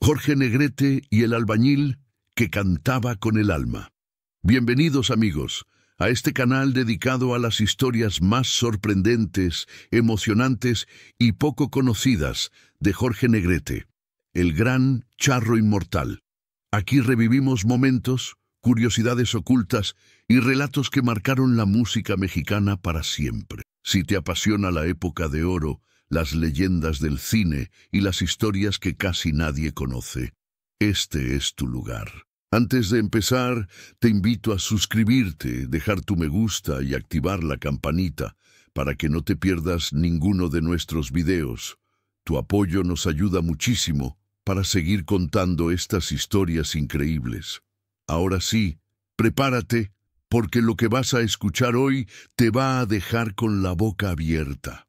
Jorge Negrete y el albañil que cantaba con el alma. Bienvenidos, amigos, a este canal dedicado a las historias más sorprendentes, emocionantes y poco conocidas de Jorge Negrete, el gran charro inmortal. Aquí revivimos momentos, curiosidades ocultas y relatos que marcaron la música mexicana para siempre. Si te apasiona la época de oro, las leyendas del cine y las historias que casi nadie conoce, este es tu lugar. Antes de empezar, te invito a suscribirte, dejar tu me gusta y activar la campanita para que no te pierdas ninguno de nuestros videos. Tu apoyo nos ayuda muchísimo para seguir contando estas historias increíbles. Ahora sí, prepárate, porque lo que vas a escuchar hoy te va a dejar con la boca abierta.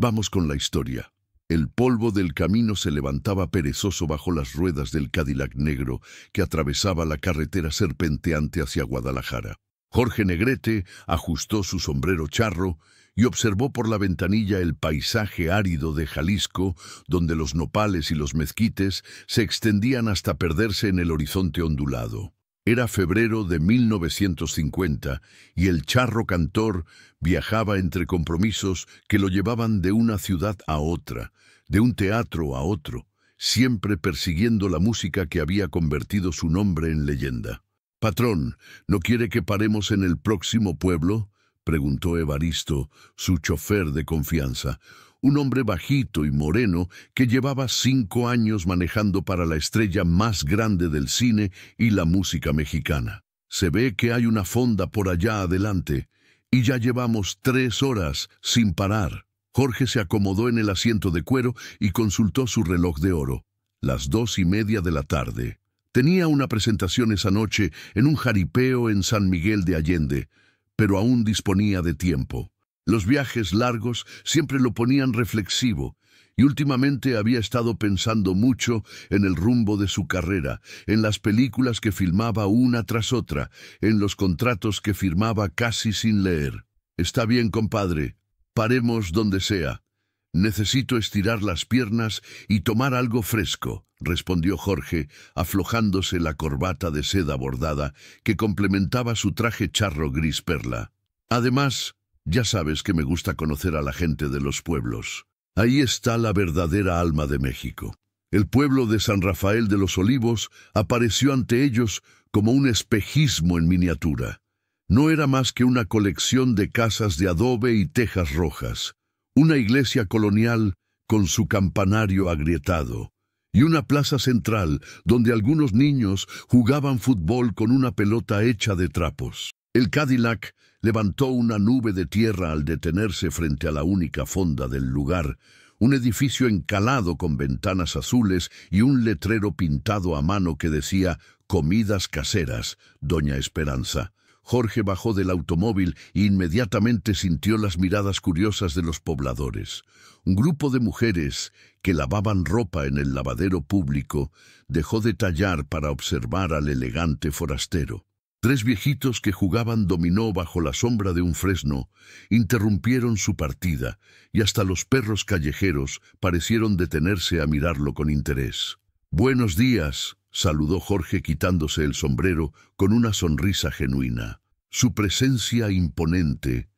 Vamos con la historia. El polvo del camino se levantaba perezoso bajo las ruedas del Cadillac negro que atravesaba la carretera serpenteante hacia Guadalajara. Jorge Negrete ajustó su sombrero charro y observó por la ventanilla el paisaje árido de Jalisco, donde los nopales y los mezquites se extendían hasta perderse en el horizonte ondulado. Era febrero de 1950 y el charro cantor viajaba entre compromisos que lo llevaban de una ciudad a otra, de un teatro a otro, siempre persiguiendo la música que había convertido su nombre en leyenda. «Patrón, ¿no quiere que paremos en el próximo pueblo?», preguntó Evaristo, su chofer de confianza, un hombre bajito y moreno que llevaba 5 años manejando para la estrella más grande del cine y la música mexicana. «Se ve que hay una fonda por allá adelante, y ya llevamos 3 horas sin parar». Jorge se acomodó en el asiento de cuero y consultó su reloj de oro. Las 2:30 de la tarde. Tenía una presentación esa noche en un jaripeo en San Miguel de Allende, pero aún disponía de tiempo. Los viajes largos siempre lo ponían reflexivo, y últimamente había estado pensando mucho en el rumbo de su carrera, en las películas que filmaba una tras otra, en los contratos que firmaba casi sin leer. «Está bien, compadre. Paremos donde sea. Necesito estirar las piernas y tomar algo fresco», respondió Jorge, aflojándose la corbata de seda bordada que complementaba su traje charro gris perla. «Además, ya sabes que me gusta conocer a la gente de los pueblos. Ahí está la verdadera alma de México». El pueblo de San Rafael de los Olivos apareció ante ellos como un espejismo en miniatura. No era más que una colección de casas de adobe y tejas rojas, una iglesia colonial con su campanario agrietado, y una plaza central donde algunos niños jugaban fútbol con una pelota hecha de trapos. El Cadillac levantó una nube de tierra al detenerse frente a la única fonda del lugar, un edificio encalado con ventanas azules y un letrero pintado a mano que decía «Comidas caseras, Doña Esperanza». Jorge bajó del automóvil e inmediatamente sintió las miradas curiosas de los pobladores. Un grupo de mujeres que lavaban ropa en el lavadero público dejó de tallar para observar al elegante forastero. 3 viejitos que jugaban dominó bajo la sombra de un fresno interrumpieron su partida y hasta los perros callejeros parecieron detenerse a mirarlo con interés. «Buenos días», saludó Jorge quitándose el sombrero con una sonrisa genuina. Su presencia imponente,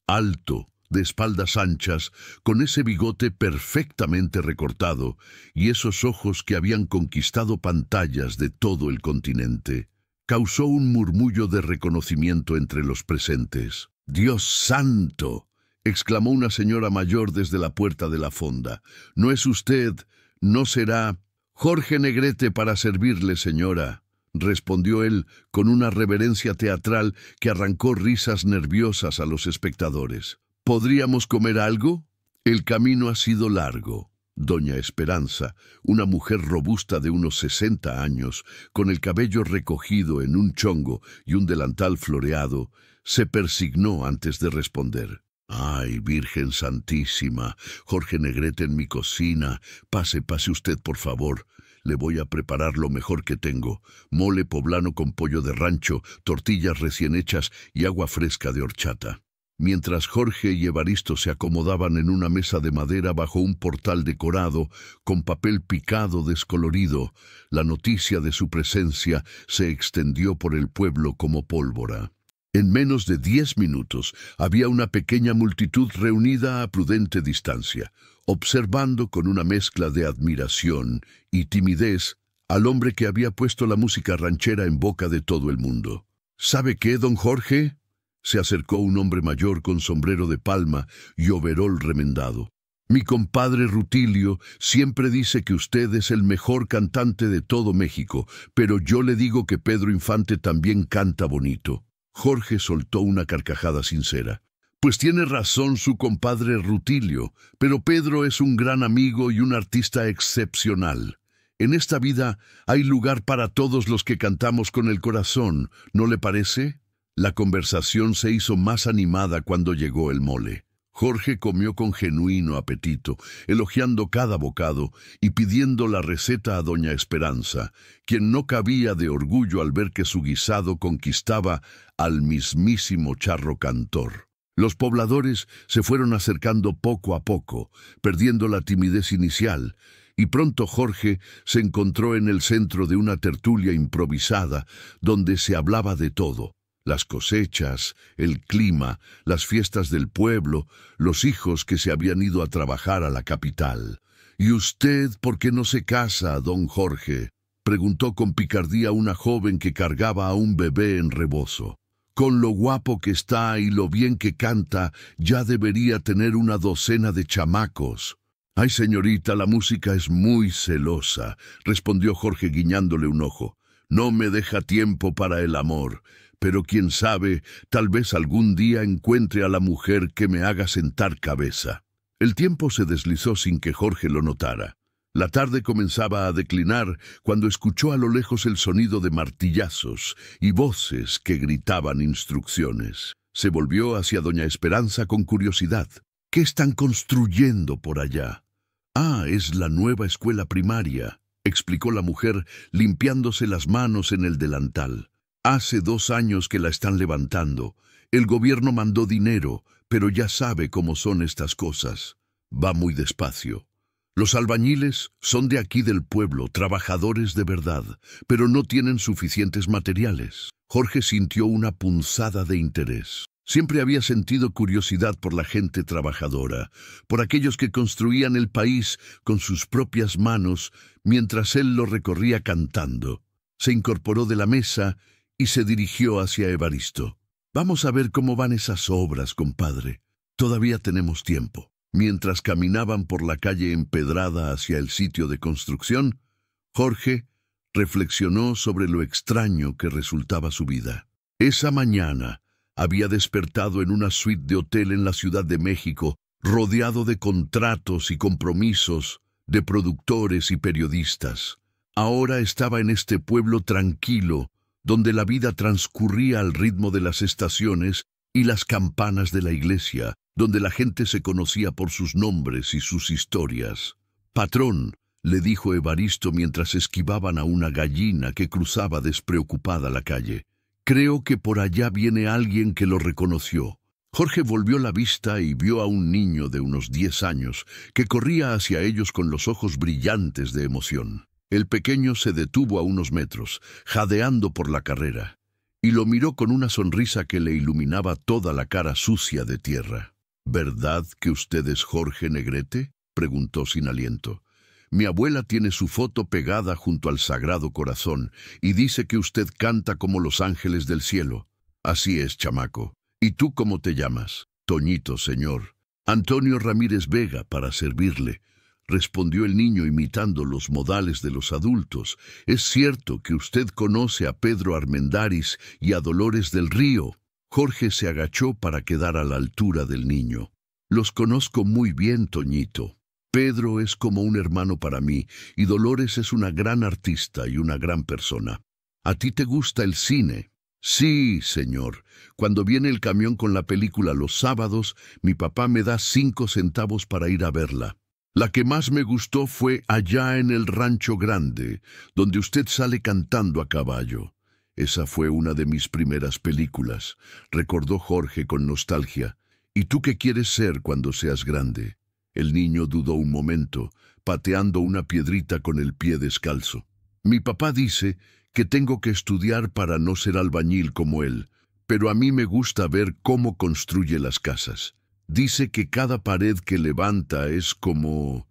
alto, de espaldas anchas, con ese bigote perfectamente recortado y esos ojos que habían conquistado pantallas de todo el continente, causó un murmullo de reconocimiento entre los presentes. «¡Dios santo!», exclamó una señora mayor desde la puerta de la fonda. «¿No es usted, no será...?» «Jorge Negrete para servirle, señora», respondió él con una reverencia teatral que arrancó risas nerviosas a los espectadores. «¿Podríamos comer algo? El camino ha sido largo». Doña Esperanza, una mujer robusta de unos 60 años, con el cabello recogido en un chongo y un delantal floreado, se persignó antes de responder. «Ay, Virgen Santísima, Jorge Negrete en mi cocina. Pase usted, por favor. Le voy a preparar lo mejor que tengo. Mole poblano con pollo de rancho, tortillas recién hechas y agua fresca de horchata». Mientras Jorge y Evaristo se acomodaban en una mesa de madera bajo un portal decorado, con papel picado descolorido, la noticia de su presencia se extendió por el pueblo como pólvora. En menos de 10 minutos había una pequeña multitud reunida a prudente distancia, observando con una mezcla de admiración y timidez al hombre que había puesto la música ranchera en boca de todo el mundo. ¿Sabe qué, don Jorge? Se acercó un hombre mayor con sombrero de palma y overol remendado. Mi compadre Rutilio siempre dice que usted es el mejor cantante de todo México, pero yo le digo que Pedro Infante también canta bonito. Jorge soltó una carcajada sincera. Pues tiene razón su compadre Rutilio, pero Pedro es un gran amigo y un artista excepcional. En esta vida hay lugar para todos los que cantamos con el corazón, ¿no le parece? La conversación se hizo más animada cuando llegó el mole. Jorge comió con genuino apetito, elogiando cada bocado y pidiendo la receta a doña Esperanza, quien no cabía de orgullo al ver que su guisado conquistaba al mismísimo charro cantor. Los pobladores se fueron acercando poco a poco, perdiendo la timidez inicial, y pronto Jorge se encontró en el centro de una tertulia improvisada donde se hablaba de todo. Las cosechas, el clima, las fiestas del pueblo, los hijos que se habían ido a trabajar a la capital. ¿Y usted por qué no se casa, don Jorge?, preguntó con picardía una joven que cargaba a un bebé en rebozo. Con lo guapo que está y lo bien que canta, ya debería tener una docena de chamacos. Ay, señorita, la música es muy celosa, respondió Jorge guiñándole un ojo. No me deja tiempo para el amor. Pero quién sabe, tal vez algún día encuentre a la mujer que me haga sentar cabeza. El tiempo se deslizó sin que Jorge lo notara. La tarde comenzaba a declinar cuando escuchó a lo lejos el sonido de martillazos y voces que gritaban instrucciones. Se volvió hacia doña Esperanza con curiosidad. ¿Qué están construyendo por allá? Ah, es la nueva escuela primaria, explicó la mujer limpiándose las manos en el delantal. Hace 2 años que la están levantando. El gobierno mandó dinero, pero ya sabe cómo son estas cosas. Va muy despacio. Los albañiles son de aquí del pueblo, trabajadores de verdad, pero no tienen suficientes materiales. Jorge sintió una punzada de interés. Siempre había sentido curiosidad por la gente trabajadora, por aquellos que construían el país con sus propias manos mientras él lo recorría cantando. Se incorporó de la mesa y se dirigió hacia Evaristo. Vamos a ver cómo van esas obras, compadre. Todavía tenemos tiempo. Mientras caminaban por la calle empedrada hacia el sitio de construcción, Jorge reflexionó sobre lo extraño que resultaba su vida. Esa mañana había despertado en una suite de hotel en la Ciudad de México, rodeado de contratos y compromisos de productores y periodistas. Ahora estaba en este pueblo tranquilo, donde la vida transcurría al ritmo de las estaciones y las campanas de la iglesia, donde la gente se conocía por sus nombres y sus historias. «Patrón», le dijo Evaristo mientras esquivaban a una gallina que cruzaba despreocupada la calle. «Creo que por allá viene alguien que lo reconoció». Jorge volvió la vista y vio a un niño de unos 10 años que corría hacia ellos con los ojos brillantes de emoción. El pequeño se detuvo a unos metros, jadeando por la carrera, y lo miró con una sonrisa que le iluminaba toda la cara sucia de tierra. «¿Verdad que usted es Jorge Negrete?», preguntó sin aliento. «Mi abuela tiene su foto pegada junto al Sagrado Corazón y dice que usted canta como los ángeles del cielo». «Así es, chamaco. ¿Y tú cómo te llamas?» «Toñito, señor». «Antonio Ramírez Vega, para servirle», respondió el niño imitando los modales de los adultos. «Es cierto que usted conoce a Pedro Armendáriz y a Dolores del Río». Jorge se agachó para quedar a la altura del niño. «Los conozco muy bien, Toñito. Pedro es como un hermano para mí y Dolores es una gran artista y una gran persona. ¿A ti te gusta el cine?» «Sí, señor. Cuando viene el camión con la película los sábados, mi papá me da 5 centavos para ir a verla. La que más me gustó fue Allá en el Rancho Grande, donde usted sale cantando a caballo. Esa fue una de mis primeras películas», recordó Jorge con nostalgia. ¿Y tú qué quieres ser cuando seas grande? El niño dudó un momento, pateando una piedrita con el pie descalzo. Mi papá dice que tengo que estudiar para no ser albañil como él, pero a mí me gusta ver cómo construye las casas. Dice que cada pared que levanta es como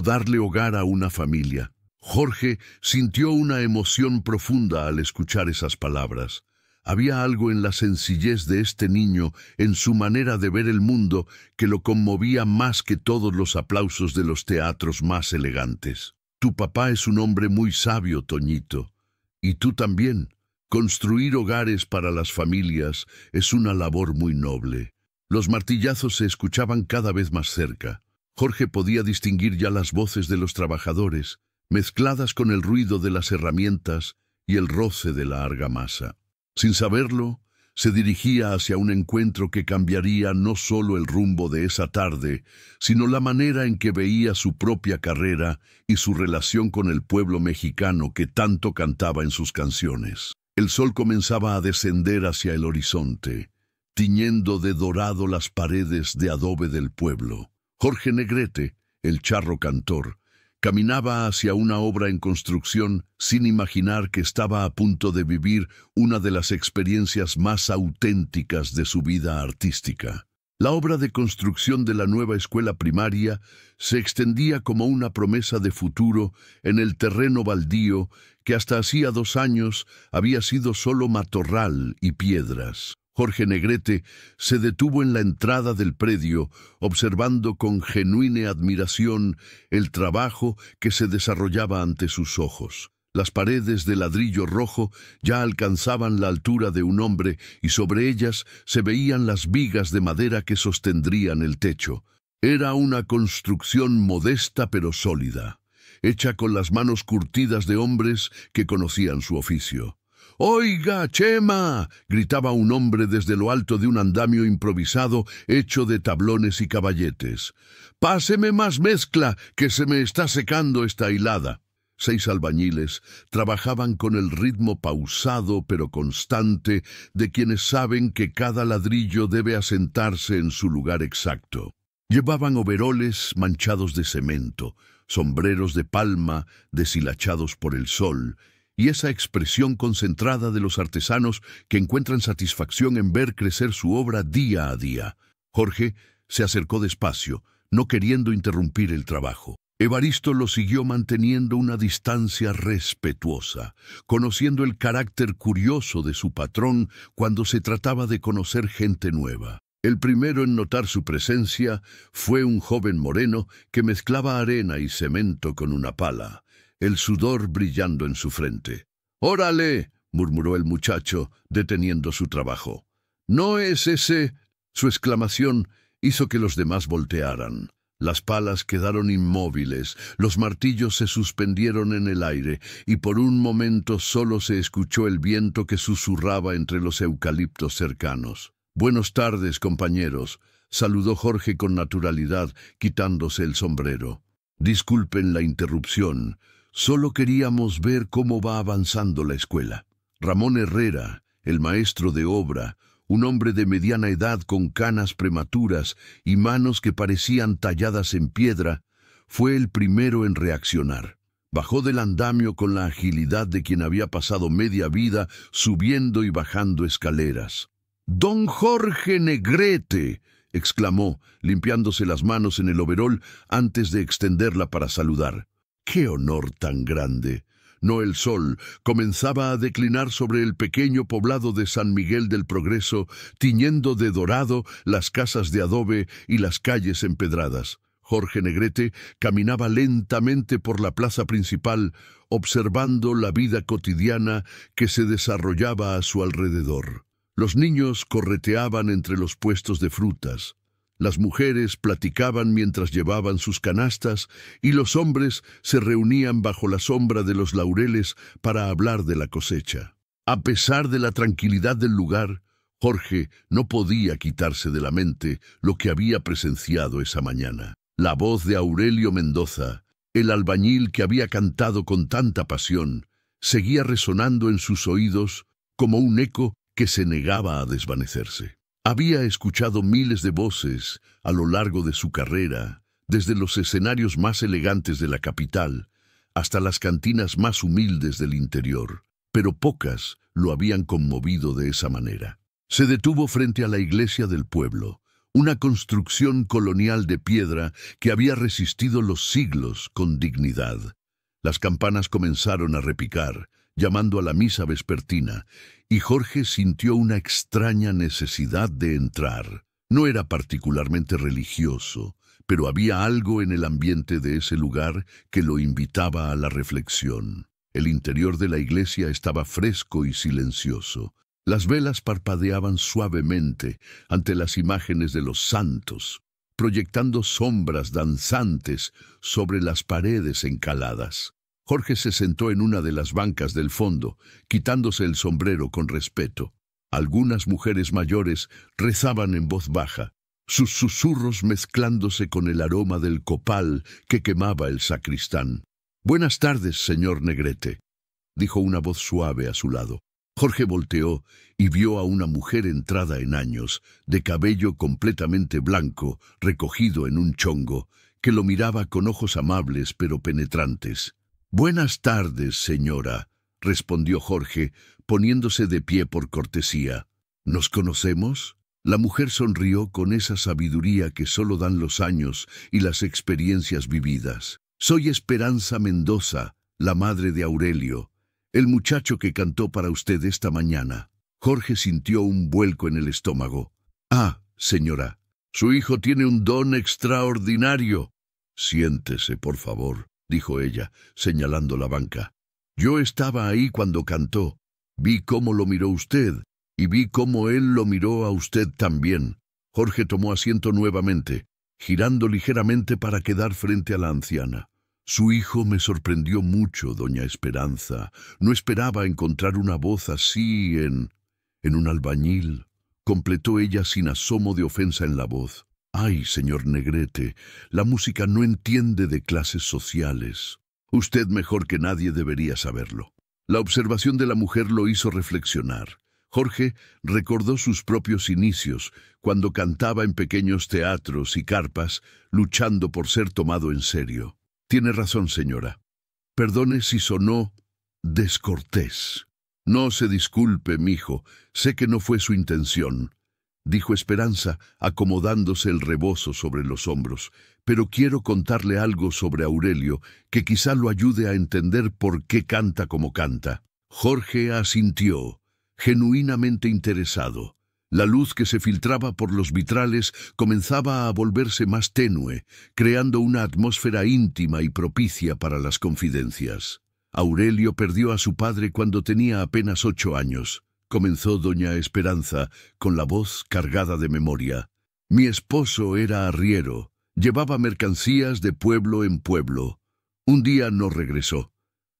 darle hogar a una familia. Jorge sintió una emoción profunda al escuchar esas palabras. Había algo en la sencillez de este niño, en su manera de ver el mundo, que lo conmovía más que todos los aplausos de los teatros más elegantes. Tu papá es un hombre muy sabio, Toñito. Y tú también. Construir hogares para las familias es una labor muy noble. Los martillazos se escuchaban cada vez más cerca. Jorge podía distinguir ya las voces de los trabajadores, mezcladas con el ruido de las herramientas y el roce de la argamasa. Sin saberlo, se dirigía hacia un encuentro que cambiaría no solo el rumbo de esa tarde, sino la manera en que veía su propia carrera y su relación con el pueblo mexicano que tanto cantaba en sus canciones. El sol comenzaba a descender hacia el horizonte, tiñendo de dorado las paredes de adobe del pueblo. Jorge Negrete, el charro cantor, caminaba hacia una obra en construcción sin imaginar que estaba a punto de vivir una de las experiencias más auténticas de su vida artística. La obra de construcción de la nueva escuela primaria se extendía como una promesa de futuro en el terreno baldío que hasta hacía 2 años había sido solo matorral y piedras. Jorge Negrete se detuvo en la entrada del predio, observando con genuina admiración el trabajo que se desarrollaba ante sus ojos. Las paredes de ladrillo rojo ya alcanzaban la altura de un hombre y sobre ellas se veían las vigas de madera que sostendrían el techo. Era una construcción modesta pero sólida, hecha con las manos curtidas de hombres que conocían su oficio. «¡Oiga, Chema!», gritaba un hombre desde lo alto de un andamio improvisado hecho de tablones y caballetes. «¡Páseme más mezcla, que se me está secando esta hilada!». 6 albañiles trabajaban con el ritmo pausado pero constante de quienes saben que cada ladrillo debe asentarse en su lugar exacto. Llevaban overoles manchados de cemento, sombreros de palma deshilachados por el sol, y esa expresión concentrada de los artesanos que encuentran satisfacción en ver crecer su obra día a día. Jorge se acercó despacio, no queriendo interrumpir el trabajo. Evaristo lo siguió manteniendo una distancia respetuosa, conociendo el carácter curioso de su patrón cuando se trataba de conocer gente nueva. El primero en notar su presencia fue un joven moreno que mezclaba arena y cemento con una pala, el sudor brillando en su frente. «¡Órale!», murmuró el muchacho, deteniendo su trabajo. «¿No es ese?». Su exclamación hizo que los demás voltearan. Las palas quedaron inmóviles, los martillos se suspendieron en el aire, y por un momento solo se escuchó el viento que susurraba entre los eucaliptos cercanos. «Buenas tardes, compañeros», saludó Jorge con naturalidad, quitándose el sombrero. «Disculpen la interrupción. Solo queríamos ver cómo va avanzando la escuela». Ramón Herrera, el maestro de obra, un hombre de mediana edad con canas prematuras y manos que parecían talladas en piedra, fue el primero en reaccionar. Bajó del andamio con la agilidad de quien había pasado media vida subiendo y bajando escaleras. «¡Don Jorge Negrete!», exclamó, limpiándose las manos en el overol antes de extenderla para saludar. «¡Qué honor tan grande!». No, el sol comenzaba a declinar sobre el pequeño poblado de San Miguel del Progreso, tiñendo de dorado las casas de adobe y las calles empedradas. Jorge Negrete caminaba lentamente por la plaza principal, observando la vida cotidiana que se desarrollaba a su alrededor. Los niños correteaban entre los puestos de frutas. Las mujeres platicaban mientras llevaban sus canastas y los hombres se reunían bajo la sombra de los laureles para hablar de la cosecha. A pesar de la tranquilidad del lugar, Jorge no podía quitarse de la mente lo que había presenciado esa mañana. La voz de Aurelio Mendoza, el albañil que había cantado con tanta pasión, seguía resonando en sus oídos como un eco que se negaba a desvanecerse. Había escuchado miles de voces a lo largo de su carrera, desde los escenarios más elegantes de la capital hasta las cantinas más humildes del interior, pero pocas lo habían conmovido de esa manera. Se detuvo frente a la iglesia del pueblo, una construcción colonial de piedra que había resistido los siglos con dignidad. Las campanas comenzaron a repicar, llamando a la misa vespertina, y Jorge sintió una extraña necesidad de entrar. No era particularmente religioso, pero había algo en el ambiente de ese lugar que lo invitaba a la reflexión. El interior de la iglesia estaba fresco y silencioso. Las velas parpadeaban suavemente ante las imágenes de los santos, proyectando sombras danzantes sobre las paredes encaladas. Jorge se sentó en una de las bancas del fondo, quitándose el sombrero con respeto. Algunas mujeres mayores rezaban en voz baja, sus susurros mezclándose con el aroma del copal que quemaba el sacristán. «Buenas tardes, señor Negrete», dijo una voz suave a su lado. Jorge volteó y vio a una mujer entrada en años, de cabello completamente blanco, recogido en un chongo, que lo miraba con ojos amables pero penetrantes. «Buenas tardes, señora», respondió Jorge, poniéndose de pie por cortesía. «¿Nos conocemos?» La mujer sonrió con esa sabiduría que solo dan los años y las experiencias vividas. «Soy Esperanza Mendoza, la madre de Aurelio, el muchacho que cantó para usted esta mañana». Jorge sintió un vuelco en el estómago. «Ah, señora, su hijo tiene un don extraordinario». «Siéntese, por favor», dijo ella, señalando la banca. «Yo estaba ahí cuando cantó. Vi cómo lo miró usted, y vi cómo él lo miró a usted también». Jorge tomó asiento nuevamente, girando ligeramente para quedar frente a la anciana. «Su hijo me sorprendió mucho, doña Esperanza. No esperaba encontrar una voz así en un albañil», completó ella sin asomo de ofensa en la voz. «Ay, señor Negrete, la música no entiende de clases sociales. Usted mejor que nadie debería saberlo». La observación de la mujer lo hizo reflexionar. Jorge recordó sus propios inicios, cuando cantaba en pequeños teatros y carpas, luchando por ser tomado en serio. «Tiene razón, señora. Perdone si sonó descortés». «No se disculpe, mijo. Sé que no fue su intención», dijo Esperanza, acomodándose el rebozo sobre los hombros. «Pero quiero contarle algo sobre Aurelio, que quizá lo ayude a entender por qué canta como canta». Jorge asintió, genuinamente interesado. La luz que se filtraba por los vitrales comenzaba a volverse más tenue, creando una atmósfera íntima y propicia para las confidencias. «Aurelio perdió a su padre cuando tenía apenas 8 años», comenzó doña Esperanza, con la voz cargada de memoria. «Mi esposo era arriero, llevaba mercancías de pueblo en pueblo. Un día no regresó.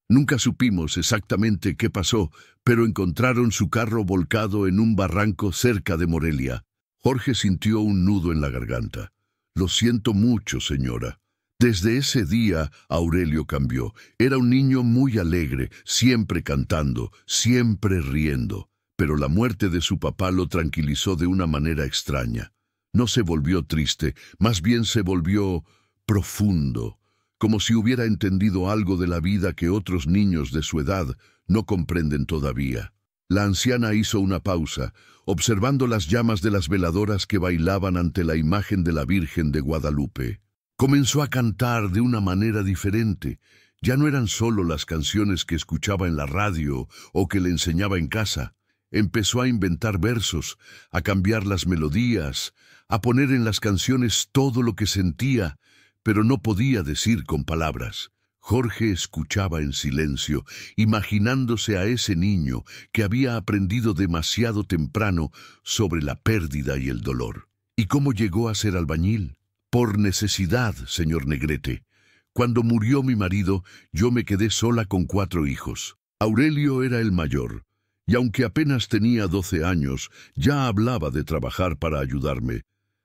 Nunca supimos exactamente qué pasó, pero encontraron su carro volcado en un barranco cerca de Morelia». Jorge sintió un nudo en la garganta. «Lo siento mucho, señora». Desde ese día, Aurelio cambió. Era un niño muy alegre, siempre cantando, siempre riendo. Pero la muerte de su papá lo tranquilizó de una manera extraña. No se volvió triste, más bien se volvió profundo, como si hubiera entendido algo de la vida que otros niños de su edad no comprenden todavía. La anciana hizo una pausa, observando las llamas de las veladoras que bailaban ante la imagen de la Virgen de Guadalupe. Comenzó a cantar de una manera diferente. Ya no eran solo las canciones que escuchaba en la radio o que le enseñaba en casa. Empezó a inventar versos, a cambiar las melodías, a poner en las canciones todo lo que sentía, pero no podía decir con palabras. Jorge escuchaba en silencio, imaginándose a ese niño que había aprendido demasiado temprano sobre la pérdida y el dolor. ¿Y cómo llegó a ser albañil? Por necesidad, señor Negrete. Cuando murió mi marido, yo me quedé sola con 4 hijos. Aurelio era el mayor, y aunque apenas tenía 12 años, ya hablaba de trabajar para ayudarme.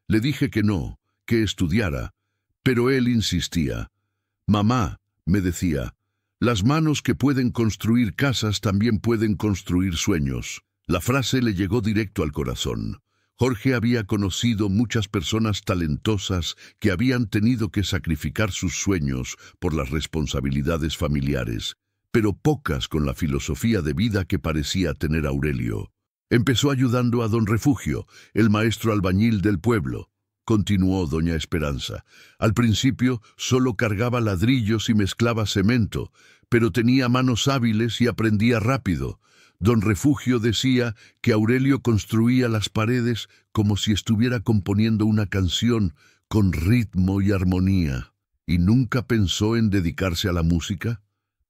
Le dije que no, que estudiara, pero él insistía. «Mamá», me decía, «las manos que pueden construir casas también pueden construir sueños». La frase le llegó directo al corazón. Jorge había conocido muchas personas talentosas que habían tenido que sacrificar sus sueños por las responsabilidades familiares, pero pocas con la filosofía de vida que parecía tener Aurelio. Empezó ayudando a don Refugio, el maestro albañil del pueblo. Continuó doña Esperanza. Al principio solo cargaba ladrillos y mezclaba cemento, pero tenía manos hábiles y aprendía rápido. Don Refugio decía que Aurelio construía las paredes como si estuviera componiendo una canción con ritmo y armonía. ¿Y nunca pensó en dedicarse a la música?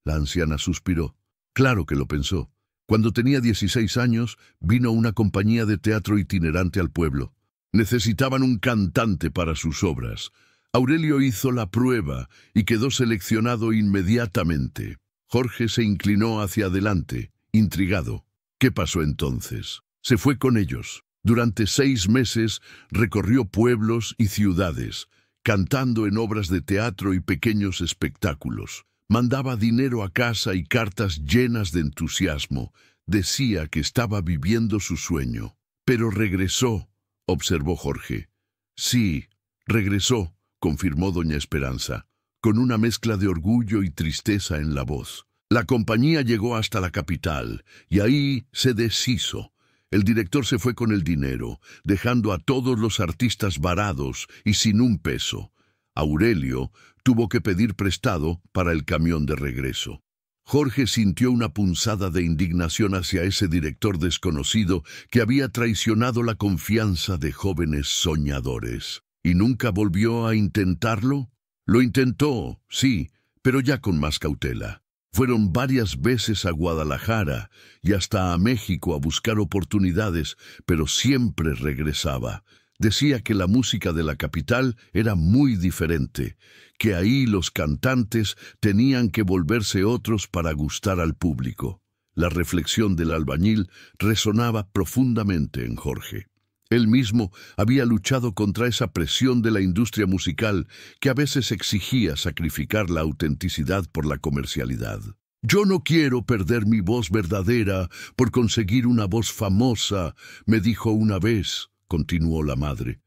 La anciana suspiró. Claro que lo pensó. Cuando tenía 16 años, vino una compañía de teatro itinerante al pueblo. Necesitaban un cantante para sus obras. Aurelio hizo la prueba y quedó seleccionado inmediatamente. Jorge se inclinó hacia adelante, intrigado. ¿Qué pasó entonces? Se fue con ellos. Durante 6 meses recorrió pueblos y ciudades, cantando en obras de teatro y pequeños espectáculos. Mandaba dinero a casa y cartas llenas de entusiasmo. Decía que estaba viviendo su sueño. Pero regresó, observó Jorge. Sí, regresó, confirmó doña Esperanza, con una mezcla de orgullo y tristeza en la voz. La compañía llegó hasta la capital, y ahí se deshizo. El director se fue con el dinero, dejando a todos los artistas varados y sin un peso. Aurelio tuvo que pedir prestado para el camión de regreso. Jorge sintió una punzada de indignación hacia ese director desconocido que había traicionado la confianza de jóvenes soñadores. ¿Y nunca volvió a intentarlo? Lo intentó, sí, pero ya con más cautela. Fueron varias veces a Guadalajara y hasta a México a buscar oportunidades, pero siempre regresaba. Decía que la música de la capital era muy diferente, que ahí los cantantes tenían que volverse otros para gustar al público. La reflexión del albañil resonaba profundamente en Jorge. Él mismo había luchado contra esa presión de la industria musical que a veces exigía sacrificar la autenticidad por la comercialidad. «Yo no quiero perder mi voz verdadera por conseguir una voz famosa», me dijo una vez, continuó la madre.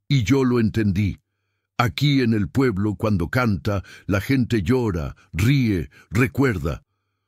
Y yo lo entendí. Aquí en el pueblo, cuando canta, la gente llora, ríe, recuerda.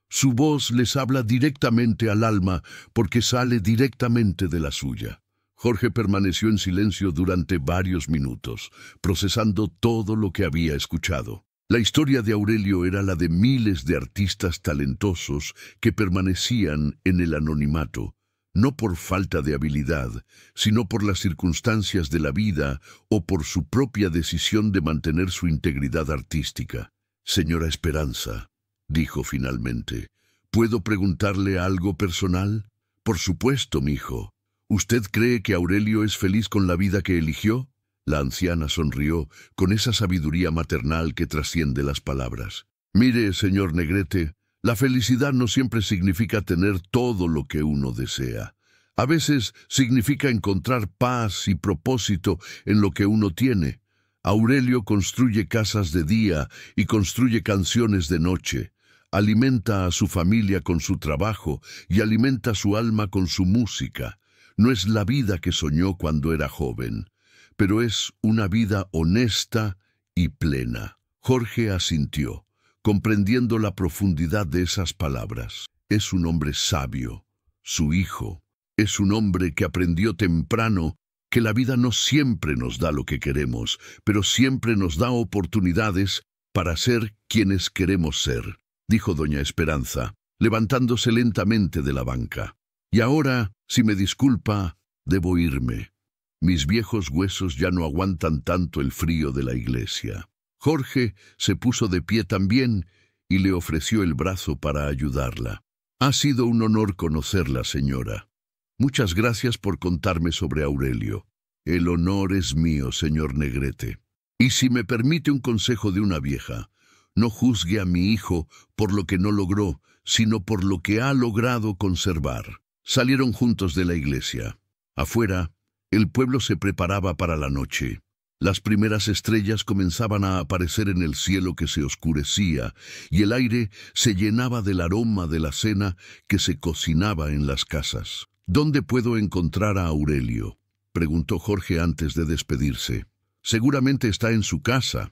Su voz les habla directamente al alma porque sale directamente de la suya. Jorge permaneció en silencio durante varios minutos, procesando todo lo que había escuchado. La historia de Aurelio era la de miles de artistas talentosos que permanecían en el anonimato, no por falta de habilidad, sino por las circunstancias de la vida o por su propia decisión de mantener su integridad artística. «Señora Esperanza», dijo finalmente, «¿puedo preguntarle algo personal?» «Por supuesto, mijo. ¿Usted cree que Aurelio es feliz con la vida que eligió?» La anciana sonrió con esa sabiduría maternal que trasciende las palabras. «Mire, señor Negrete, la felicidad no siempre significa tener todo lo que uno desea. A veces significa encontrar paz y propósito en lo que uno tiene. Aurelio construye casas de día y construye canciones de noche. Alimenta a su familia con su trabajo y alimenta su alma con su música. No es la vida que soñó cuando era joven, pero es una vida honesta y plena». Jorge asintió, comprendiendo la profundidad de esas palabras. Es un hombre sabio, su hijo. Es un hombre que aprendió temprano que la vida no siempre nos da lo que queremos, pero siempre nos da oportunidades para ser quienes queremos ser, dijo doña Esperanza, levantándose lentamente de la banca. «Y ahora, si me disculpa, debo irme. Mis viejos huesos ya no aguantan tanto el frío de la iglesia». Jorge se puso de pie también y le ofreció el brazo para ayudarla. «Ha sido un honor conocerla, señora. Muchas gracias por contarme sobre Aurelio. El honor es mío, señor Negrete. Y si me permite un consejo de una vieja, no juzgue a mi hijo por lo que no logró, sino por lo que ha logrado conservar». Salieron juntos de la iglesia. Afuera, el pueblo se preparaba para la noche. Las primeras estrellas comenzaban a aparecer en el cielo que se oscurecía, y el aire se llenaba del aroma de la cena que se cocinaba en las casas. «¿Dónde puedo encontrar a Aurelio?». preguntó Jorge antes de despedirse. Seguramente está en su casa,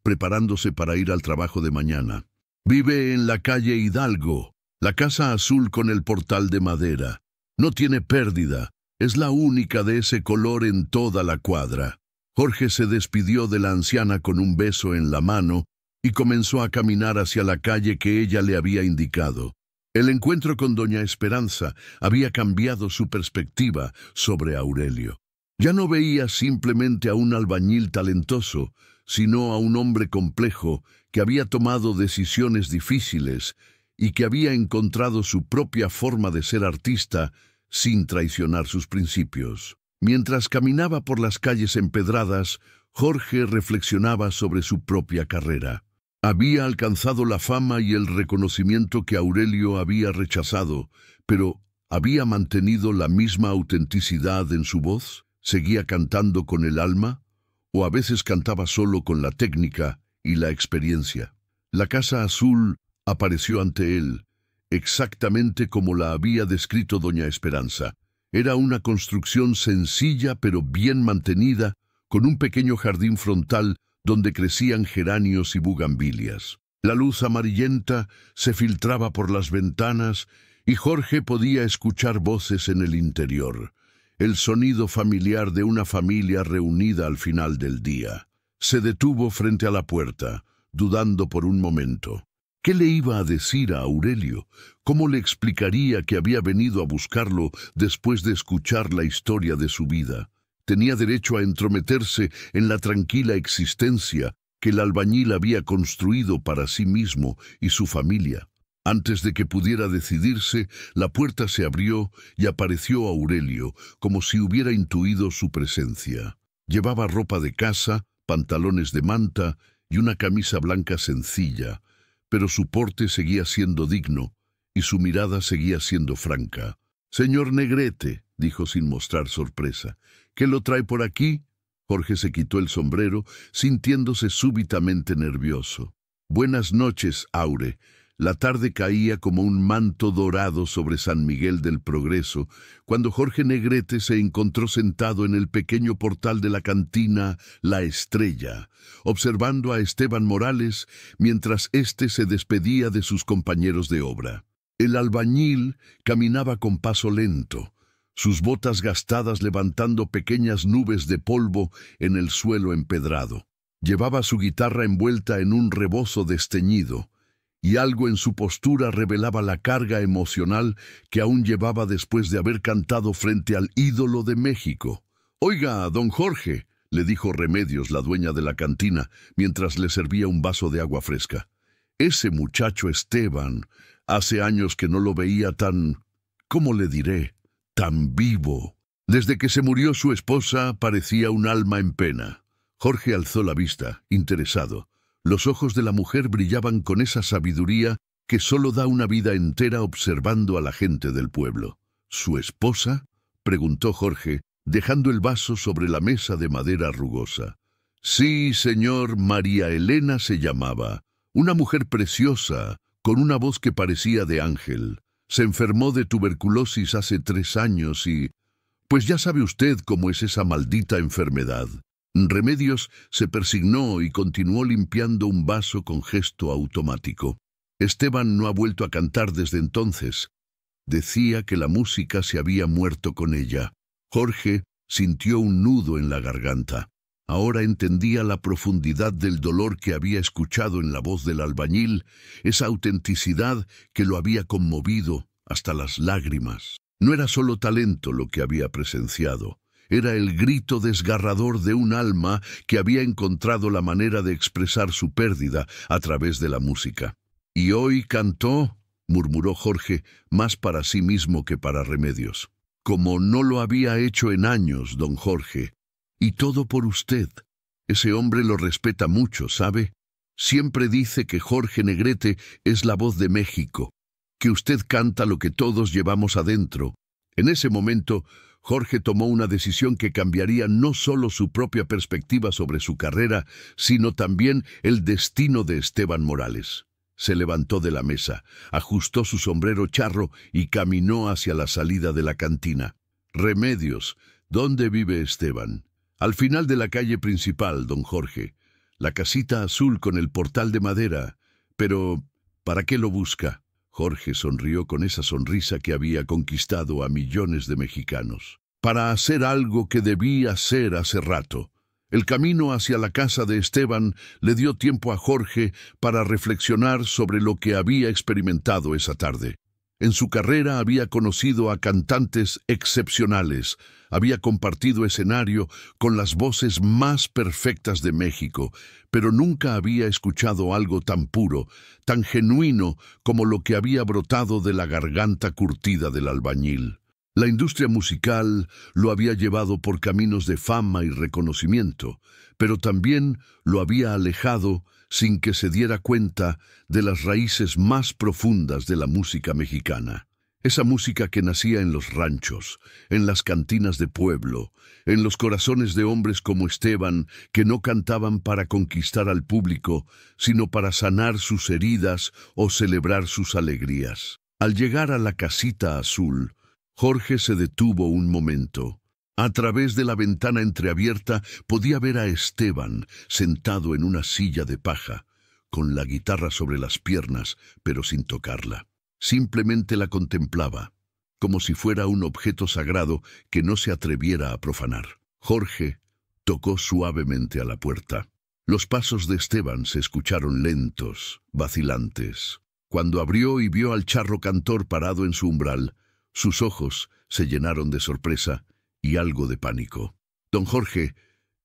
preparándose para ir al trabajo de mañana. Vive en la calle Hidalgo, la casa azul con el portal de madera. No tiene pérdida, es la única de ese color en toda la cuadra. Jorge se despidió de la anciana con un beso en la mano y comenzó a caminar hacia la calle que ella le había indicado. El encuentro con doña Esperanza había cambiado su perspectiva sobre Aurelio. Ya no veía simplemente a un albañil talentoso, sino a un hombre complejo que había tomado decisiones difíciles y que había encontrado su propia forma de ser artista sin traicionar sus principios. Mientras caminaba por las calles empedradas, Jorge reflexionaba sobre su propia carrera. Había alcanzado la fama y el reconocimiento que Aurelio había rechazado, pero ¿había mantenido la misma autenticidad en su voz? ¿Seguía cantando con el alma? ¿O a veces cantaba solo con la técnica y la experiencia? La casa azul apareció ante él, exactamente como la había descrito doña Esperanza. Era una construcción sencilla pero bien mantenida, con un pequeño jardín frontal donde crecían geranios y bugambilias. La luz amarillenta se filtraba por las ventanas y Jorge podía escuchar voces en el interior, el sonido familiar de una familia reunida al final del día. Se detuvo frente a la puerta, dudando por un momento. ¿Qué le iba a decir a Aurelio? ¿Cómo le explicaría que había venido a buscarlo después de escuchar la historia de su vida? Tenía derecho a entrometerse en la tranquila existencia que el albañil había construido para sí mismo y su familia. Antes de que pudiera decidirse, la puerta se abrió y apareció Aurelio, como si hubiera intuido su presencia. Llevaba ropa de casa, pantalones de manta y una camisa blanca sencilla, pero su porte seguía siendo digno y su mirada seguía siendo franca. «Señor Negrete», dijo sin mostrar sorpresa, «¿qué lo trae por aquí?» Jorge se quitó el sombrero, sintiéndose súbitamente nervioso. «Buenas noches, Aure». La tarde caía como un manto dorado sobre San Miguel del Progreso, cuando Jorge Negrete se encontró sentado en el pequeño portal de la cantina La Estrella, observando a Esteban Morales mientras éste se despedía de sus compañeros de obra. El albañil caminaba con paso lento, sus botas gastadas levantando pequeñas nubes de polvo en el suelo empedrado. Llevaba su guitarra envuelta en un rebozo desteñido, y algo en su postura revelaba la carga emocional que aún llevaba después de haber cantado frente al ídolo de México. «Oiga, don Jorge», le dijo Remedios, la dueña de la cantina, mientras le servía un vaso de agua fresca. «Ese muchacho Esteban, hace años que no lo veía tan, ¿cómo le diré?, tan vivo. Desde que se murió su esposa, parecía un alma en pena». Jorge alzó la vista, interesado. Los ojos de la mujer brillaban con esa sabiduría que solo da una vida entera observando a la gente del pueblo. «¿Su esposa?», preguntó Jorge, dejando el vaso sobre la mesa de madera rugosa. «Sí, señor, María Elena se llamaba. Una mujer preciosa, con una voz que parecía de ángel. Se enfermó de tuberculosis hace 3 años y... pues ya sabe usted cómo es esa maldita enfermedad». Remedios se persignó y continuó limpiando un vaso con gesto automático. Esteban no ha vuelto a cantar desde entonces. Decía que la música se había muerto con ella. Jorge sintió un nudo en la garganta. Ahora entendía la profundidad del dolor que había escuchado en la voz del albañil, esa autenticidad que lo había conmovido hasta las lágrimas. No era solo talento lo que había presenciado. Era el grito desgarrador de un alma que había encontrado la manera de expresar su pérdida a través de la música. «¿Y hoy cantó?», murmuró Jorge, más para sí mismo que para Remedios. «Como no lo había hecho en años, don Jorge. Y todo por usted. Ese hombre lo respeta mucho, ¿sabe? Siempre dice que Jorge Negrete es la voz de México, que usted canta lo que todos llevamos adentro». En ese momento, Jorge tomó una decisión que cambiaría no solo su propia perspectiva sobre su carrera, sino también el destino de Esteban Morales. Se levantó de la mesa, ajustó su sombrero charro y caminó hacia la salida de la cantina. «Remedios», ¿Dónde vive Esteban? Al final de la calle principal, don Jorge. La casita azul con el portal de madera. Pero, ¿para qué lo busca? Jorge sonrió con esa sonrisa que había conquistado a millones de mexicanos. Para hacer algo que debía hacer hace rato. El camino hacia la casa de Esteban le dio tiempo a Jorge para reflexionar sobre lo que había experimentado esa tarde. En su carrera había conocido a cantantes excepcionales, había compartido escenario con las voces más perfectas de México, pero nunca había escuchado algo tan puro, tan genuino como lo que había brotado de la garganta curtida del albañil. La industria musical lo había llevado por caminos de fama y reconocimiento, pero también lo había alejado sin que se diera cuenta de las raíces más profundas de la música mexicana. Esa música que nacía en los ranchos, en las cantinas de pueblo, en los corazones de hombres como Esteban, que no cantaban para conquistar al público, sino para sanar sus heridas o celebrar sus alegrías. Al llegar a la casita azul, Jorge se detuvo un momento. A través de la ventana entreabierta podía ver a Esteban sentado en una silla de paja, con la guitarra sobre las piernas, pero sin tocarla. Simplemente la contemplaba, como si fuera un objeto sagrado que no se atreviera a profanar. Jorge tocó suavemente a la puerta. Los pasos de Esteban se escucharon lentos, vacilantes. Cuando abrió y vio al charro cantor parado en su umbral, sus ojos se llenaron de sorpresa y algo de pánico. «Don Jorge,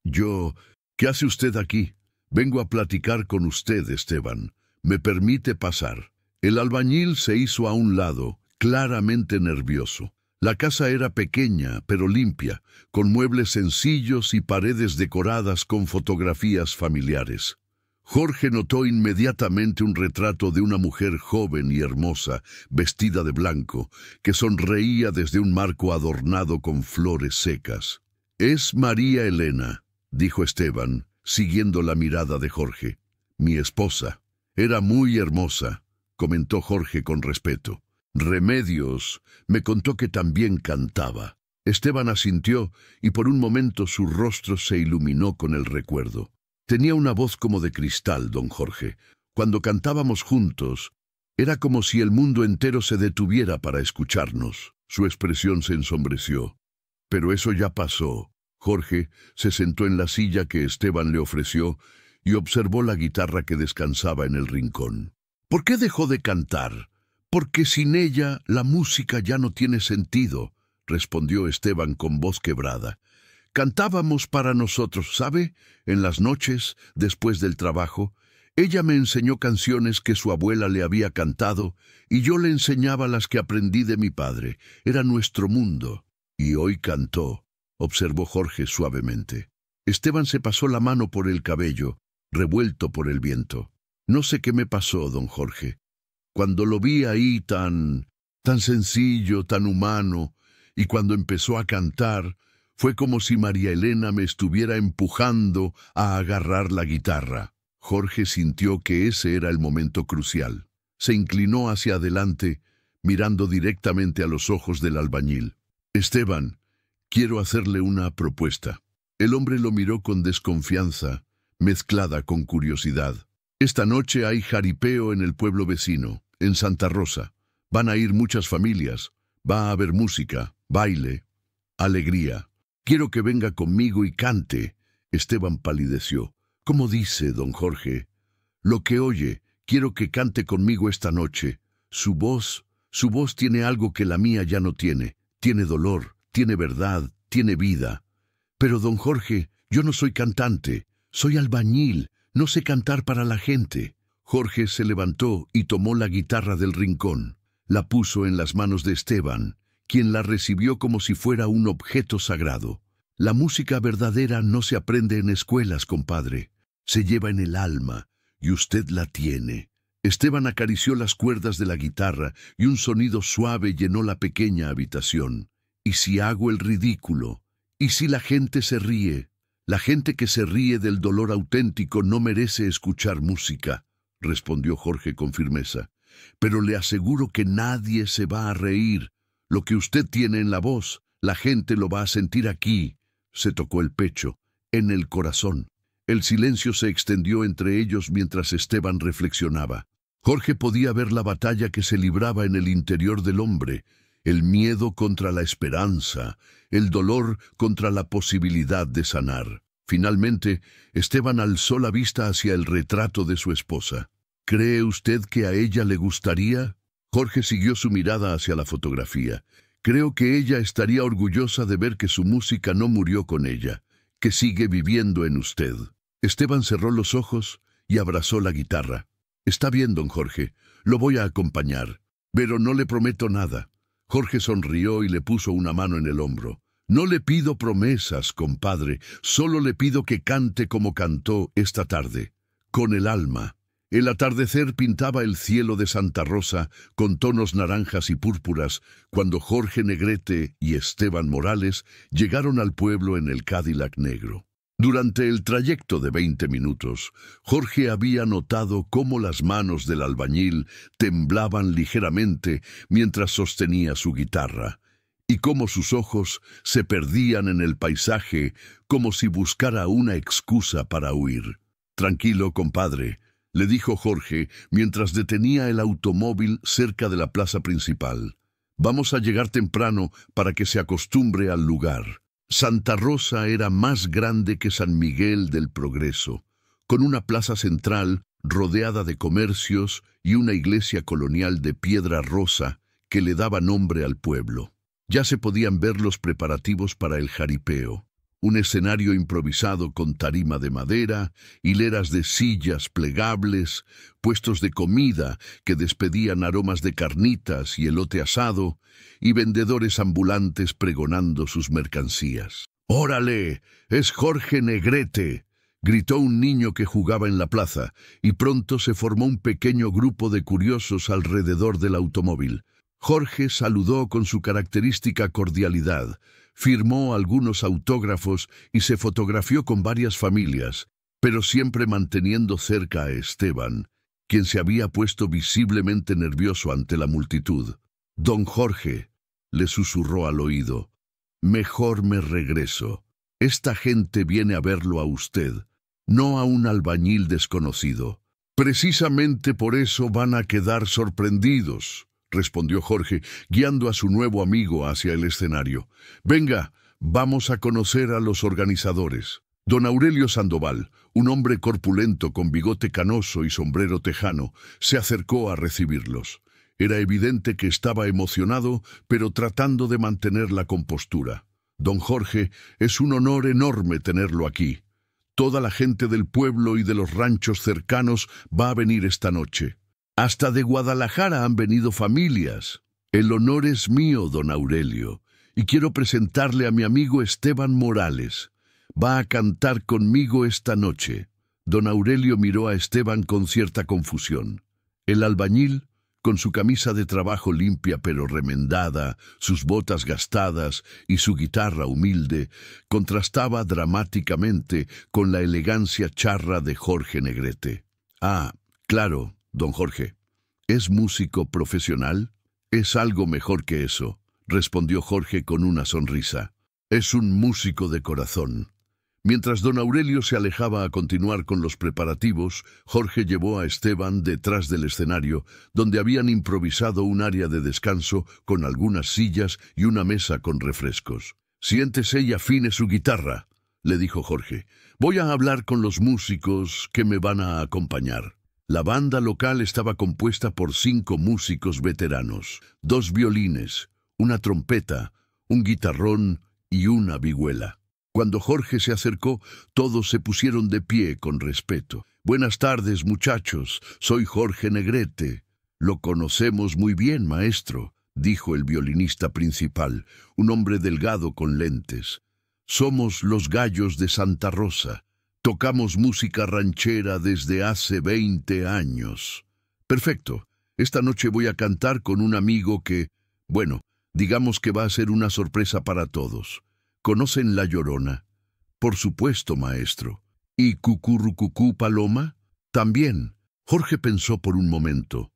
¿qué hace usted aquí? Vengo a platicar con usted, Esteban. ¿Me permite pasar?» El albañil se hizo a un lado, claramente nervioso. La casa era pequeña, pero limpia, con muebles sencillos y paredes decoradas con fotografías familiares. Jorge notó inmediatamente un retrato de una mujer joven y hermosa, vestida de blanco, que sonreía desde un marco adornado con flores secas. «Es María Elena», dijo Esteban, siguiendo la mirada de Jorge. «Mi esposa. Era muy hermosa», comentó Jorge con respeto. «Remedios me contó que también cantaba». Esteban asintió y por un momento su rostro se iluminó con el recuerdo. Tenía una voz como de cristal, don Jorge. Cuando cantábamos juntos, era como si el mundo entero se detuviera para escucharnos. Su expresión se ensombreció. Pero eso ya pasó. Jorge se sentó en la silla que Esteban le ofreció y observó la guitarra que descansaba en el rincón. «¿Por qué dejó de cantar?» «Porque sin ella la música ya no tiene sentido», respondió Esteban con voz quebrada. «Cantábamos para nosotros, ¿sabe? En las noches, después del trabajo. Ella me enseñó canciones que su abuela le había cantado y yo le enseñaba las que aprendí de mi padre. Era nuestro mundo». «Y hoy cantó», observó Jorge suavemente. Esteban se pasó la mano por el cabello, revuelto por el viento. «No sé qué me pasó, don Jorge. Cuando lo vi ahí tan sencillo, tan humano, y cuando empezó a cantar, fue como si María Elena me estuviera empujando a agarrar la guitarra». Jorge sintió que ese era el momento crucial. Se inclinó hacia adelante, mirando directamente a los ojos del albañil. «Esteban, quiero hacerle una propuesta». El hombre lo miró con desconfianza, mezclada con curiosidad. «Esta noche hay jaripeo en el pueblo vecino, en Santa Rosa. Van a ir muchas familias. Va a haber música, baile, alegría. Quiero que venga conmigo y cante». Esteban palideció. «¿Cómo dice, don Jorge?» «Lo que oye, quiero que cante conmigo esta noche. Su voz tiene algo que la mía ya no tiene. Tiene dolor, tiene verdad, tiene vida». «Pero, don Jorge, yo no soy cantante. Soy albañil. No sé cantar para la gente». Jorge se levantó y tomó la guitarra del rincón. La puso en las manos de Esteban, quien la recibió como si fuera un objeto sagrado. «La música verdadera no se aprende en escuelas, compadre. Se lleva en el alma, y usted la tiene». Esteban acarició las cuerdas de la guitarra y un sonido suave llenó la pequeña habitación. «¿Y si hago el ridículo? ¿Y si la gente se ríe?» «La gente que se ríe del dolor auténtico no merece escuchar música», respondió Jorge con firmeza. «Pero le aseguro que nadie se va a reír. Lo que usted tiene en la voz, La gente lo va a sentir aquí. Se tocó el pecho, en el corazón. El silencio se extendió entre ellos mientras Esteban reflexionaba. Jorge podía ver la batalla que se libraba en el interior del hombre, el miedo contra la esperanza, el dolor contra la posibilidad de sanar. Finalmente, Esteban alzó la vista hacia el retrato de su esposa. ¿Cree usted que a ella le gustaría? Jorge siguió su mirada hacia la fotografía. Creo que ella estaría orgullosa de ver que su música no murió con ella, que sigue viviendo en usted. Esteban cerró los ojos y abrazó la guitarra. Está bien, don Jorge, lo voy a acompañar, pero no le prometo nada. Jorge sonrió y le puso una mano en el hombro. No le pido promesas, compadre, solo le pido que cante como cantó esta tarde, con el alma. El atardecer pintaba el cielo de Santa Rosa con tonos naranjas y púrpuras cuando Jorge Negrete y Esteban Morales llegaron al pueblo en el Cadillac negro. Durante el trayecto de 20 minutos, Jorge había notado cómo las manos del albañil temblaban ligeramente mientras sostenía su guitarra, y cómo sus ojos se perdían en el paisaje como si buscara una excusa para huir. «Tranquilo, compadre», le dijo Jorge mientras detenía el automóvil cerca de la plaza principal. «Vamos a llegar temprano para que se acostumbre al lugar». Santa Rosa era más grande que San Miguel del Progreso, con una plaza central rodeada de comercios y una iglesia colonial de piedra rosa que le daba nombre al pueblo. Ya se podían ver los preparativos para el jaripeo. Un escenario improvisado con tarima de madera, hileras de sillas plegables, puestos de comida que despedían aromas de carnitas y elote asado, y vendedores ambulantes pregonando sus mercancías. «¡Órale! ¡Es Jorge Negrete!», gritó un niño que jugaba en la plaza, y pronto se formó un pequeño grupo de curiosos alrededor del automóvil. Jorge saludó con su característica cordialidad, firmó algunos autógrafos y se fotografió con varias familias, pero siempre manteniendo cerca a Esteban, quien se había puesto visiblemente nervioso ante la multitud. «Don Jorge», le susurró al oído, «mejor me regreso. Esta gente viene a verlo a usted, no a un albañil desconocido. Precisamente por eso van a quedar sorprendidos», respondió Jorge, guiando a su nuevo amigo hacia el escenario. «Venga, vamos a conocer a los organizadores». Don Aurelio Sandoval, un hombre corpulento con bigote canoso y sombrero tejano, se acercó a recibirlos. Era evidente que estaba emocionado, pero tratando de mantener la compostura. «Don Jorge, es un honor enorme tenerlo aquí. Toda la gente del pueblo y de los ranchos cercanos va a venir esta noche. Hasta de Guadalajara han venido familias. El honor es mío, don Aurelio, y quiero presentarle a mi amigo Esteban Morales. Va a cantar conmigo esta noche». Don Aurelio miró a Esteban con cierta confusión. El albañil, con su camisa de trabajo limpia pero remendada, sus botas gastadas y su guitarra humilde, contrastaba dramáticamente con la elegancia charra de Jorge Negrete. «Ah, claro, don Jorge. ¿Es músico profesional?» «Es algo mejor que eso», respondió Jorge con una sonrisa. «Es un músico de corazón». Mientras don Aurelio se alejaba a continuar con los preparativos, Jorge llevó a Esteban detrás del escenario, donde habían improvisado un área de descanso con algunas sillas y una mesa con refrescos. «Siéntese y afine su guitarra», le dijo Jorge. «Voy a hablar con los músicos que me van a acompañar». La banda local estaba compuesta por 5 músicos veteranos, 2 violines, una trompeta, un guitarrón y una vihuela. Cuando Jorge se acercó, todos se pusieron de pie con respeto. «Buenas tardes, muchachos. Soy Jorge Negrete». «Lo conocemos muy bien, maestro», dijo el violinista principal, un hombre delgado con lentes. «Somos los Gallos de Santa Rosa. Tocamos música ranchera desde hace 20 años». «Perfecto. Esta noche voy a cantar con un amigo que, bueno, digamos que va a ser una sorpresa para todos. ¿Conocen La Llorona?» «Por supuesto, maestro». «¿Y Cucurrucucú Paloma?» «También». Jorge pensó por un momento.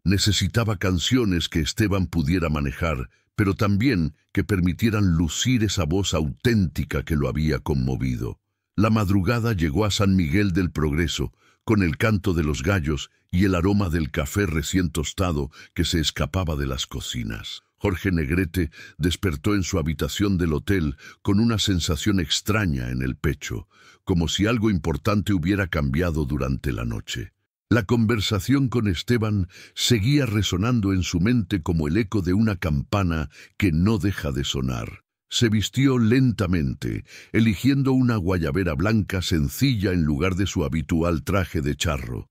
Necesitaba canciones que Esteban pudiera manejar, pero también que permitieran lucir esa voz auténtica que lo había conmovido. La madrugada llegó a San Miguel del Progreso, con el canto de los gallos y el aroma del café recién tostado que se escapaba de las cocinas. Jorge Negrete despertó en su habitación del hotel con una sensación extraña en el pecho, como si algo importante hubiera cambiado durante la noche. La conversación con Esteban seguía resonando en su mente como el eco de una campana que no deja de sonar. Se vistió lentamente, eligiendo una guayabera blanca sencilla en lugar de su habitual traje de charro.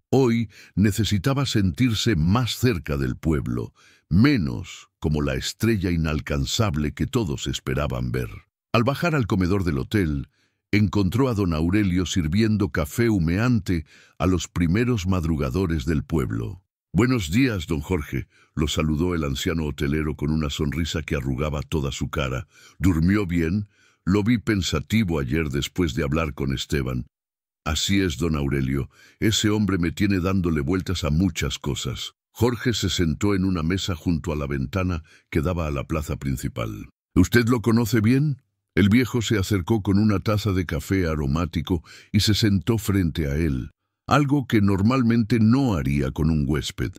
Hoy necesitaba sentirse más cerca del pueblo, menos como la estrella inalcanzable que todos esperaban ver. Al bajar al comedor del hotel, encontró a don Aurelio sirviendo café humeante a los primeros madrugadores del pueblo. «Buenos días, don Jorge», lo saludó el anciano hotelero con una sonrisa que arrugaba toda su cara. «¿Durmió bien? Lo vi pensativo ayer después de hablar con Esteban». «Así es, don Aurelio. Ese hombre me tiene dándole vueltas a muchas cosas». Jorge se sentó en una mesa junto a la ventana que daba a la plaza principal. «¿Usted lo conoce bien?» El viejo se acercó con una taza de café aromático y se sentó frente a él, algo que normalmente no haría con un huésped.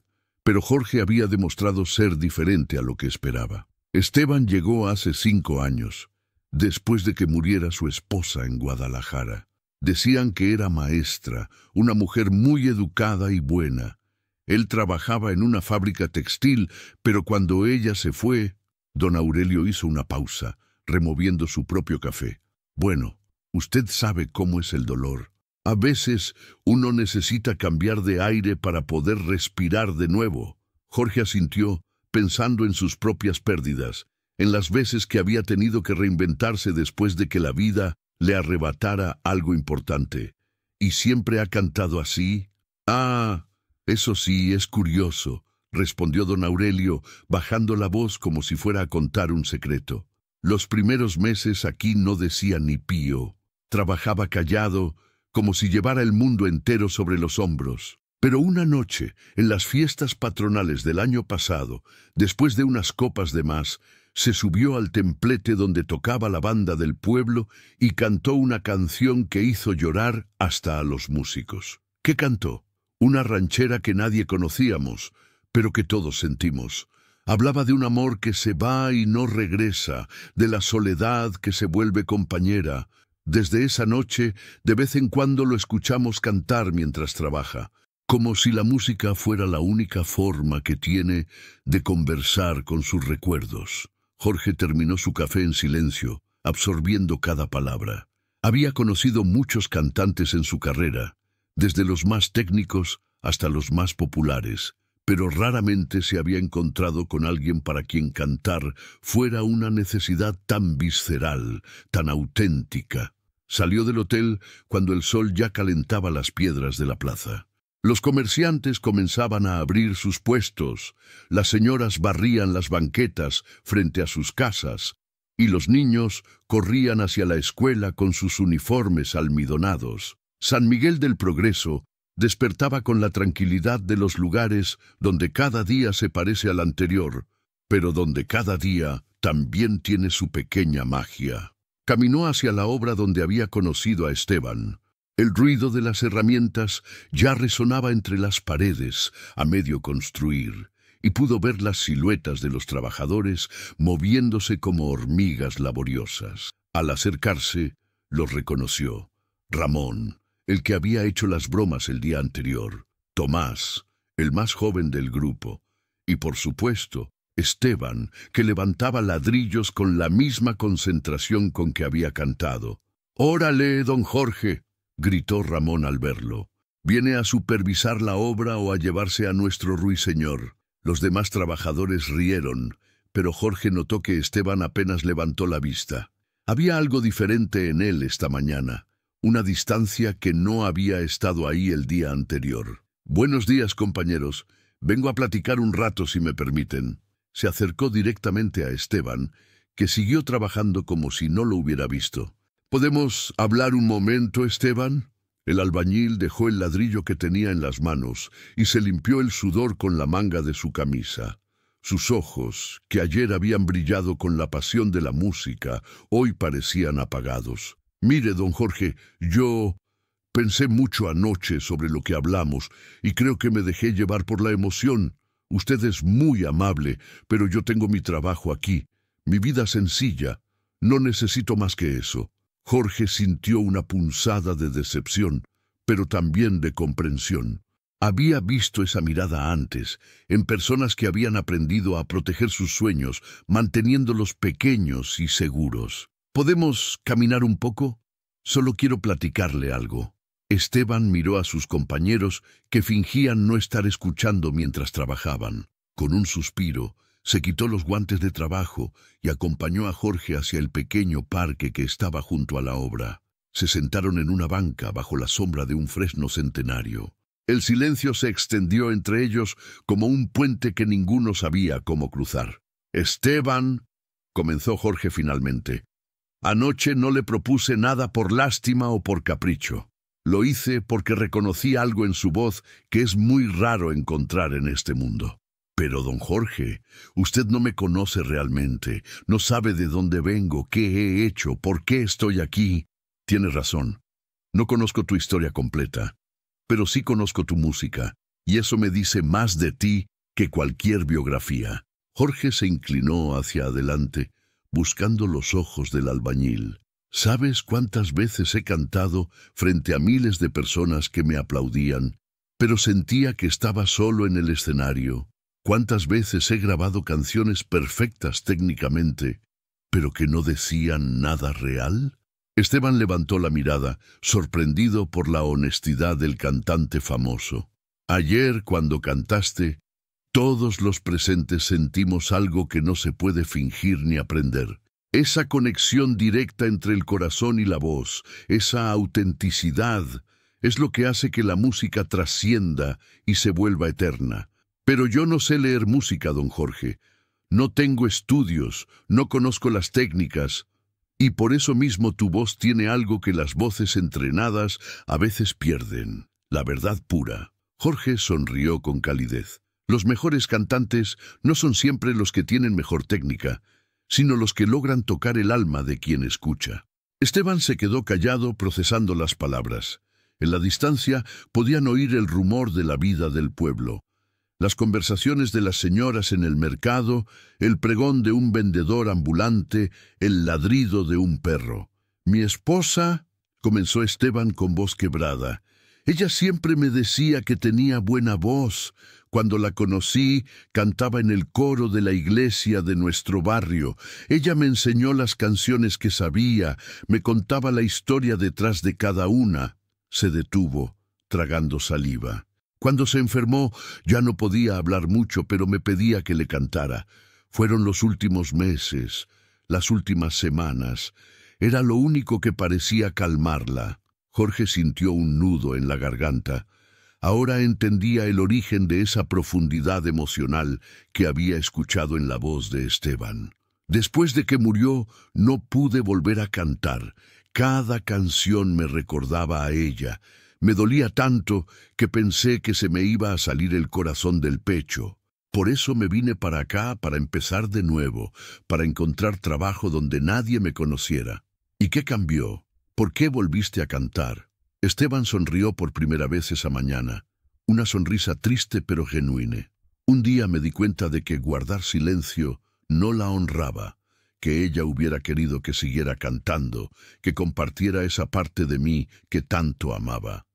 Pero Jorge había demostrado ser diferente a lo que esperaba. Esteban llegó hace 5 años, después de que muriera su esposa en Guadalajara. Decían que era maestra, una mujer muy educada y buena. Él trabajaba en una fábrica textil, pero cuando ella se fue, don Aurelio hizo una pausa, removiendo su propio café. «Bueno, usted sabe cómo es el dolor. A veces uno necesita cambiar de aire para poder respirar de nuevo». Jorge asintió, pensando en sus propias pérdidas, en las veces que había tenido que reinventarse después de que la vida le arrebatara algo importante. «¿Y siempre ha cantado así?» «Ah, eso sí, es curioso», respondió don Aurelio, bajando la voz como si fuera a contar un secreto. «Los primeros meses aquí no decía ni pío. Trabajaba callado, como si llevara el mundo entero sobre los hombros. Pero una noche, en las fiestas patronales del año pasado, después de unas copas de más, se subió al templete donde tocaba la banda del pueblo y cantó una canción que hizo llorar hasta a los músicos». «¿Qué cantó?» «Una ranchera que nadie conocíamos, pero que todos sentimos. Hablaba de un amor que se va y no regresa, de la soledad que se vuelve compañera. Desde esa noche, de vez en cuando lo escuchamos cantar mientras trabaja, como si la música fuera la única forma que tiene de conversar con sus recuerdos». Jorge terminó su café en silencio, absorbiendo cada palabra. Había conocido muchos cantantes en su carrera, desde los más técnicos hasta los más populares, pero raramente se había encontrado con alguien para quien cantar fuera una necesidad tan visceral, tan auténtica. Salió del hotel cuando el sol ya calentaba las piedras de la plaza. Los comerciantes comenzaban a abrir sus puestos, las señoras barrían las banquetas frente a sus casas, y los niños corrían hacia la escuela con sus uniformes almidonados. San Miguel del Progreso despertaba con la tranquilidad de los lugares donde cada día se parece al anterior, pero donde cada día también tiene su pequeña magia. Caminó hacia la obra donde había conocido a Esteban. El ruido de las herramientas ya resonaba entre las paredes, a medio construir, y pudo ver las siluetas de los trabajadores moviéndose como hormigas laboriosas. Al acercarse, los reconoció. Ramón, el que había hecho las bromas el día anterior, Tomás, el más joven del grupo, y por supuesto, Esteban, que levantaba ladrillos con la misma concentración con que había cantado. «¡Órale, don Jorge!», gritó Ramón al verlo. «¿Viene a supervisar la obra o a llevarse a nuestro ruiseñor?». Los demás trabajadores rieron, pero Jorge notó que Esteban apenas levantó la vista. Había algo diferente en él esta mañana, una distancia que no había estado ahí el día anterior. «Buenos días, compañeros. Vengo a platicar un rato, si me permiten». Se acercó directamente a Esteban, que siguió trabajando como si no lo hubiera visto. «¿Podemos hablar un momento, Esteban?». El albañil dejó el ladrillo que tenía en las manos y se limpió el sudor con la manga de su camisa. Sus ojos, que ayer habían brillado con la pasión de la música, hoy parecían apagados. Mire, don Jorge, yo pensé mucho anoche sobre lo que hablamos y creo que me dejé llevar por la emoción. Usted es muy amable, pero yo tengo mi trabajo aquí, mi vida sencilla. No necesito más que eso. Jorge sintió una punzada de decepción, pero también de comprensión. Había visto esa mirada antes, en personas que habían aprendido a proteger sus sueños, manteniéndolos pequeños y seguros. ¿Podemos caminar un poco? Solo quiero platicarle algo. Esteban miró a sus compañeros que fingían no estar escuchando mientras trabajaban. Con un suspiro, se quitó los guantes de trabajo y acompañó a Jorge hacia el pequeño parque que estaba junto a la obra. Se sentaron en una banca bajo la sombra de un fresno centenario. El silencio se extendió entre ellos como un puente que ninguno sabía cómo cruzar. «Esteban», comenzó Jorge finalmente, «anoche no le propuse nada por lástima o por capricho. Lo hice porque reconocí algo en su voz que es muy raro encontrar en este mundo». «Pero, don Jorge, usted no me conoce realmente, no sabe de dónde vengo, qué he hecho, por qué estoy aquí». «Tienes razón, no conozco tu historia completa, pero sí conozco tu música, y eso me dice más de ti que cualquier biografía». Jorge se inclinó hacia adelante, buscando los ojos del albañil. «¿Sabes cuántas veces he cantado frente a miles de personas que me aplaudían, pero sentía que estaba solo en el escenario? ¿Cuántas veces he grabado canciones perfectas técnicamente, pero que no decían nada real?» Esteban levantó la mirada, sorprendido por la honestidad del cantante famoso. «Ayer, cuando cantaste, todos los presentes sentimos algo que no se puede fingir ni aprender. Esa conexión directa entre el corazón y la voz, esa autenticidad, es lo que hace que la música trascienda y se vuelva eterna. Pero yo no sé leer música, don Jorge. No tengo estudios, no conozco las técnicas, y por eso mismo tu voz tiene algo que las voces entrenadas a veces pierden, la verdad pura». Jorge sonrió con calidez. Los mejores cantantes no son siempre los que tienen mejor técnica, sino los que logran tocar el alma de quien escucha. Esteban se quedó callado procesando las palabras. En la distancia podían oír el rumor de la vida del pueblo. Las conversaciones de las señoras en el mercado, el pregón de un vendedor ambulante, el ladrido de un perro. «Mi esposa», comenzó Esteban con voz quebrada, «ella siempre me decía que tenía buena voz. Cuando la conocí, cantaba en el coro de la iglesia de nuestro barrio. Ella me enseñó las canciones que sabía, me contaba la historia detrás de cada una». Se detuvo, tragando saliva. Cuando se enfermó, ya no podía hablar mucho, pero me pedía que le cantara. Fueron los últimos meses, las últimas semanas. Era lo único que parecía calmarla. Jorge sintió un nudo en la garganta. Ahora entendía el origen de esa profundidad emocional que había escuchado en la voz de Esteban. «Después de que murió, no pude volver a cantar. Cada canción me recordaba a ella. Me dolía tanto que pensé que se me iba a salir el corazón del pecho. Por eso me vine para acá, para empezar de nuevo, para encontrar trabajo donde nadie me conociera». «¿Y qué cambió? ¿Por qué volviste a cantar?» Esteban sonrió por primera vez esa mañana, una sonrisa triste pero genuina. «Un día me di cuenta de que guardar silencio no la honraba, que ella hubiera querido que siguiera cantando, que compartiera esa parte de mí que tanto amaba.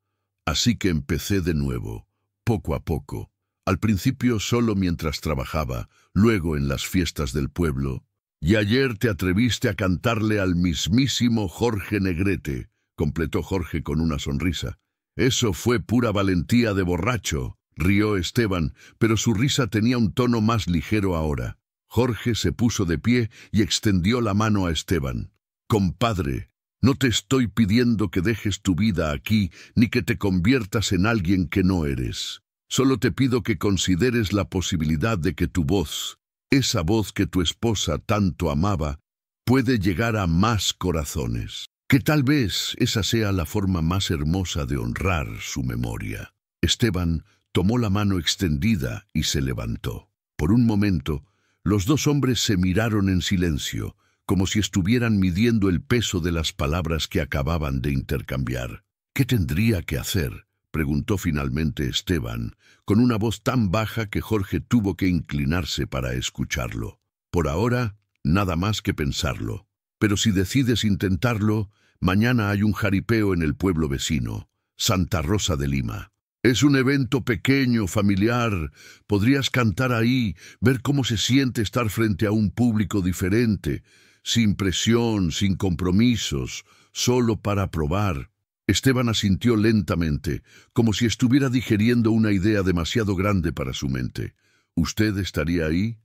Así que empecé de nuevo, poco a poco. Al principio solo mientras trabajaba, luego en las fiestas del pueblo. Y ayer te atreviste a cantarle al mismísimo Jorge Negrete», completó Jorge con una sonrisa. «Eso fue pura valentía de borracho», rió Esteban, pero su risa tenía un tono más ligero ahora. Jorge se puso de pie y extendió la mano a Esteban. «Compadre, no te estoy pidiendo que dejes tu vida aquí, ni que te conviertas en alguien que no eres. Solo te pido que consideres la posibilidad de que tu voz, esa voz que tu esposa tanto amaba, puede llegar a más corazones. que tal vez esa sea la forma más hermosa de honrar su memoria. Esteban tomó la mano extendida y se levantó. Por un momento, los dos hombres se miraron en silencio, como si estuvieran midiendo el peso de las palabras que acababan de intercambiar. ¿Qué tendría que hacer?, preguntó finalmente Esteban, con una voz tan baja que Jorge tuvo que inclinarse para escucharlo. Por ahora, nada más que pensarlo. Pero si decides intentarlo, mañana hay un jaripeo en el pueblo vecino, Santa Rosa de Lima. Es un evento pequeño, familiar. Podrías cantar ahí, ver cómo se siente estar frente a un público diferente, sin presión, sin compromisos, solo para probar. Esteban asintió lentamente, como si estuviera digiriendo una idea demasiado grande para su mente. ¿Usted estaría ahí?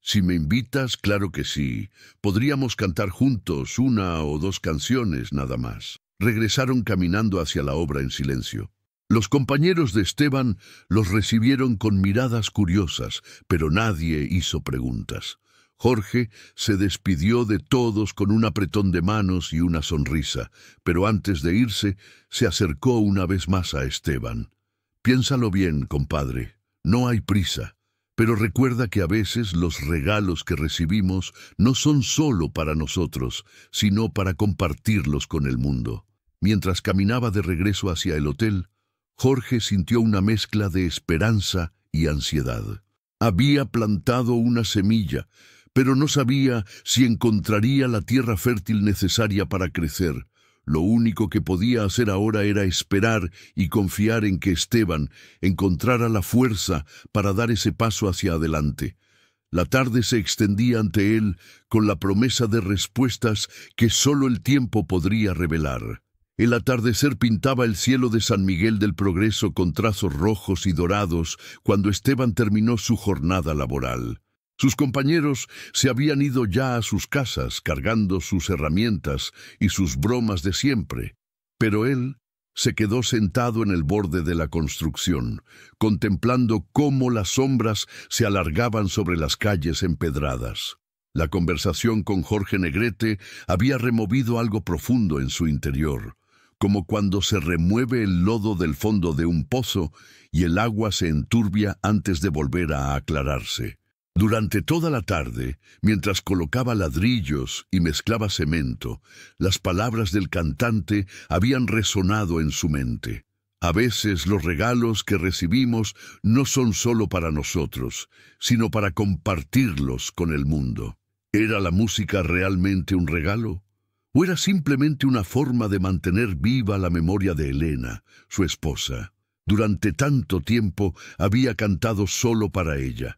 Si me invitas, claro que sí. Podríamos cantar juntos 1 o 2 canciones, nada más. Regresaron caminando hacia la obra en silencio. Los compañeros de Esteban los recibieron con miradas curiosas, pero nadie hizo preguntas. Jorge se despidió de todos con un apretón de manos y una sonrisa, pero antes de irse, se acercó una vez más a Esteban. Piénsalo bien, compadre. No hay prisa. Pero recuerda que a veces los regalos que recibimos no son solo para nosotros, sino para compartirlos con el mundo. Mientras caminaba de regreso hacia el hotel, Jorge sintió una mezcla de esperanza y ansiedad. Había plantado una semilla, pero no sabía si encontraría la tierra fértil necesaria para crecer. Lo único que podía hacer ahora era esperar y confiar en que Esteban encontrara la fuerza para dar ese paso hacia adelante. La tarde se extendía ante él con la promesa de respuestas que solo el tiempo podría revelar. El atardecer pintaba el cielo de San Miguel del Progreso con trazos rojos y dorados cuando Esteban terminó su jornada laboral. Sus compañeros se habían ido ya a sus casas cargando sus herramientas y sus bromas de siempre, pero él se quedó sentado en el borde de la construcción, contemplando cómo las sombras se alargaban sobre las calles empedradas. La conversación con Jorge Negrete había removido algo profundo en su interior, como cuando se remueve el lodo del fondo de un pozo y el agua se enturbia antes de volver a aclararse. Durante toda la tarde, mientras colocaba ladrillos y mezclaba cemento, las palabras del cantante habían resonado en su mente. A veces los regalos que recibimos no son solo para nosotros, sino para compartirlos con el mundo. ¿Era la música realmente un regalo? ¿O era simplemente una forma de mantener viva la memoria de Elena, su esposa? Durante tanto tiempo había cantado solo para ella.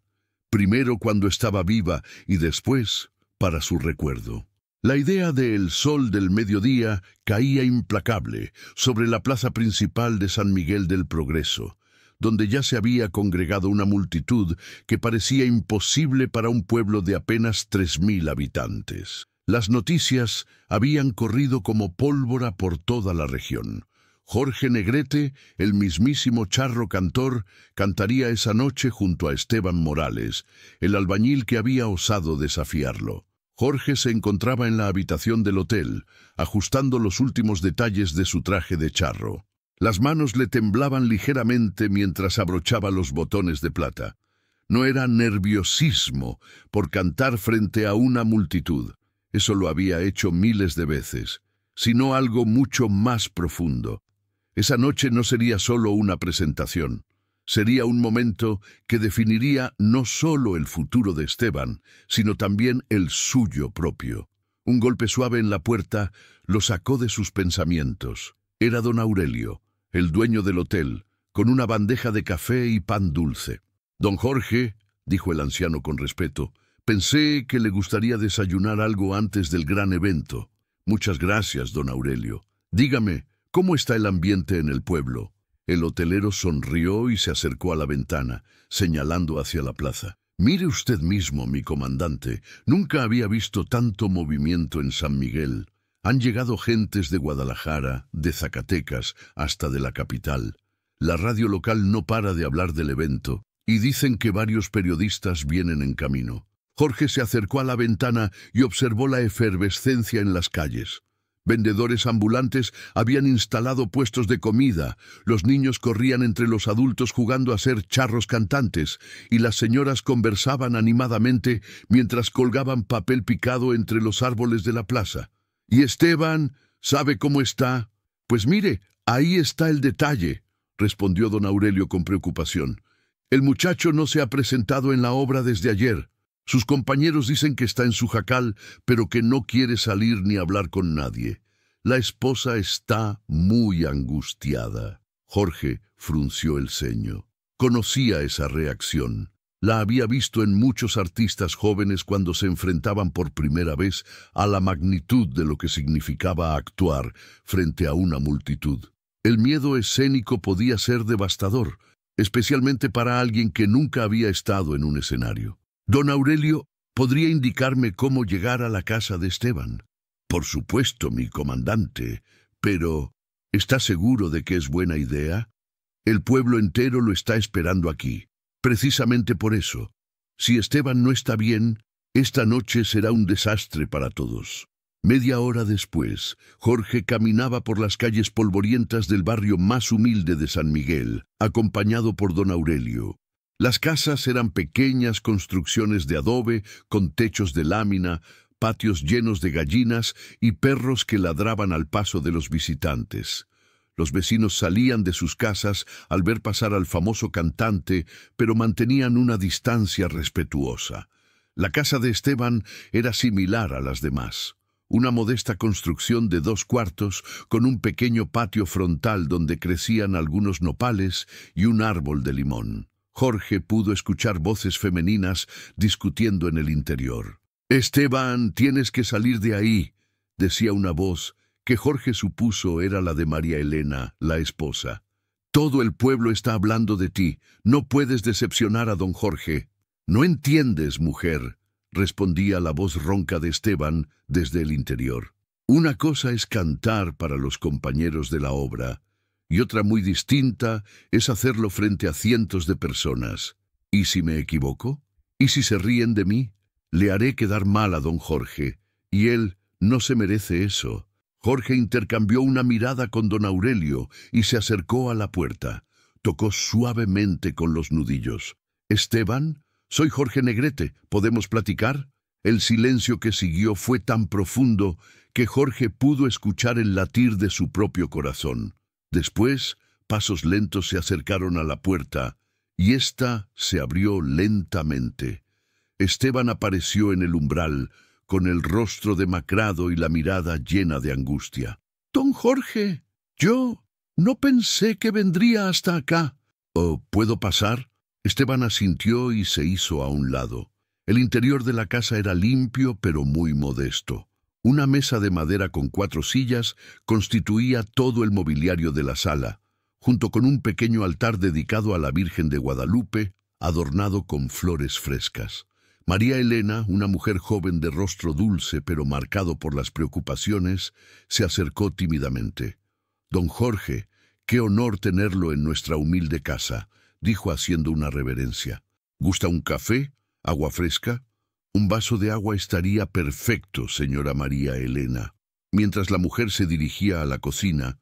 Primero cuando estaba viva y después para su recuerdo. La idea del sol del mediodía caía implacable sobre la plaza principal de San Miguel del Progreso, donde ya se había congregado una multitud que parecía imposible para un pueblo de apenas 3.000 habitantes. Las noticias habían corrido como pólvora por toda la región. Jorge Negrete, el mismísimo charro cantor, cantaría esa noche junto a Esteban Morales, el albañil que había osado desafiarlo. Jorge se encontraba en la habitación del hotel, ajustando los últimos detalles de su traje de charro. Las manos le temblaban ligeramente mientras abrochaba los botones de plata. No era nerviosismo por cantar frente a una multitud, eso lo había hecho miles de veces, sino algo mucho más profundo. Esa noche no sería solo una presentación, sería un momento que definiría no solo el futuro de Esteban, sino también el suyo propio. Un golpe suave en la puerta lo sacó de sus pensamientos. Era don Aurelio, el dueño del hotel, con una bandeja de café y pan dulce. «Don Jorge», dijo el anciano con respeto, «pensé que le gustaría desayunar algo antes del gran evento». «Muchas gracias, don Aurelio. Dígame, ¿cómo está el ambiente en el pueblo?» El hotelero sonrió y se acercó a la ventana, señalando hacia la plaza. «Mire usted mismo, mi comandante, nunca había visto tanto movimiento en San Miguel. Han llegado gentes de Guadalajara, de Zacatecas, hasta de la capital. La radio local no para de hablar del evento, y dicen que varios periodistas vienen en camino». Jorge se acercó a la ventana y observó la efervescencia en las calles. Vendedores ambulantes habían instalado puestos de comida, los niños corrían entre los adultos jugando a ser charros cantantes, y las señoras conversaban animadamente mientras colgaban papel picado entre los árboles de la plaza. ¿Y Esteban? ¿Sabe cómo está? Pues mire, ahí está el detalle, respondió don Aurelio con preocupación. El muchacho no se ha presentado en la obra desde ayer. Sus compañeros dicen que está en su jacal, pero que no quiere salir ni hablar con nadie. La esposa está muy angustiada. Jorge frunció el ceño. Conocía esa reacción. La había visto en muchos artistas jóvenes cuando se enfrentaban por primera vez a la magnitud de lo que significaba actuar frente a una multitud. El miedo escénico podía ser devastador, especialmente para alguien que nunca había estado en un escenario. Don Aurelio, ¿podría indicarme cómo llegar a la casa de Esteban? Por supuesto, mi comandante, pero ¿está seguro de que es buena idea? El pueblo entero lo está esperando aquí. Precisamente por eso, si Esteban no está bien, esta noche será un desastre para todos. Media hora después, Jorge caminaba por las calles polvorientas del barrio más humilde de San Miguel, acompañado por don Aurelio. Las casas eran pequeñas construcciones de adobe, con techos de lámina, patios llenos de gallinas y perros que ladraban al paso de los visitantes. Los vecinos salían de sus casas al ver pasar al famoso cantante, pero mantenían una distancia respetuosa. La casa de Esteban era similar a las demás. Una modesta construcción de 2 cuartos, con un pequeño patio frontal donde crecían algunos nopales y un árbol de limón. Jorge pudo escuchar voces femeninas discutiendo en el interior. «Esteban, tienes que salir de ahí», decía una voz que Jorge supuso era la de María Elena, la esposa. «Todo el pueblo está hablando de ti. No puedes decepcionar a don Jorge». «No entiendes, mujer», respondía la voz ronca de Esteban desde el interior. «Una cosa es cantar para los compañeros de la obra, y otra muy distinta es hacerlo frente a cientos de personas. ¿Y si me equivoco? ¿Y si se ríen de mí? Le haré quedar mal a don Jorge, y él no se merece eso». Jorge intercambió una mirada con don Aurelio y se acercó a la puerta. Tocó suavemente con los nudillos. «Esteban, soy Jorge Negrete. ¿Podemos platicar?» El silencio que siguió fue tan profundo que Jorge pudo escuchar el latir de su propio corazón. Después, pasos lentos se acercaron a la puerta, y ésta se abrió lentamente. Esteban apareció en el umbral, con el rostro demacrado y la mirada llena de angustia. «Don Jorge, yo no pensé que vendría hasta acá». «¿Oh, puedo pasar?» Esteban asintió y se hizo a un lado. El interior de la casa era limpio pero muy modesto. Una mesa de madera con 4 sillas constituía todo el mobiliario de la sala, junto con un pequeño altar dedicado a la Virgen de Guadalupe, adornado con flores frescas. María Elena, una mujer joven de rostro dulce pero marcado por las preocupaciones, se acercó tímidamente. «Don Jorge, qué honor tenerlo en nuestra humilde casa», dijo haciendo una reverencia. «¿Gusta un café? ¿Agua fresca?» «Un vaso de agua estaría perfecto, señora María Elena». Mientras la mujer se dirigía a la cocina,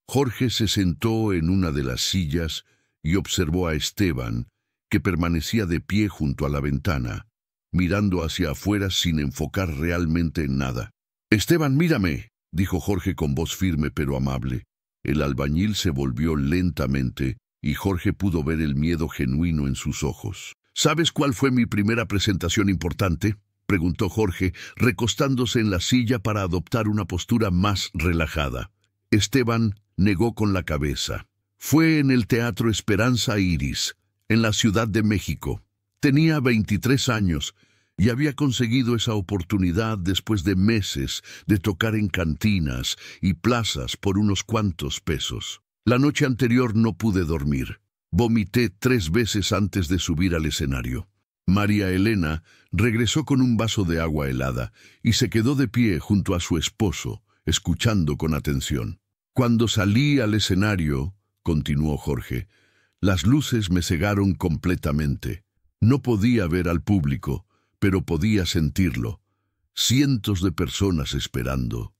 Jorge se sentó en una de las sillas y observó a Esteban, que permanecía de pie junto a la ventana, mirando hacia afuera sin enfocar realmente en nada. «Esteban, mírame», dijo Jorge con voz firme pero amable. El albañil se volvió lentamente y Jorge pudo ver el miedo genuino en sus ojos. «¿Sabes cuál fue mi primera presentación importante?», preguntó Jorge, recostándose en la silla para adoptar una postura más relajada. Esteban negó con la cabeza. «Fue en el Teatro Esperanza Iris, en la Ciudad de México. Tenía 23 años y había conseguido esa oportunidad después de meses de tocar en cantinas y plazas por unos cuantos pesos. La noche anterior no pude dormir. Vomité 3 veces antes de subir al escenario». María Elena regresó con un vaso de agua helada y se quedó de pie junto a su esposo, escuchando con atención. «Cuando salí al escenario», continuó Jorge, «las luces me cegaron completamente. No podía ver al público, pero podía sentirlo. Cientos de personas esperando.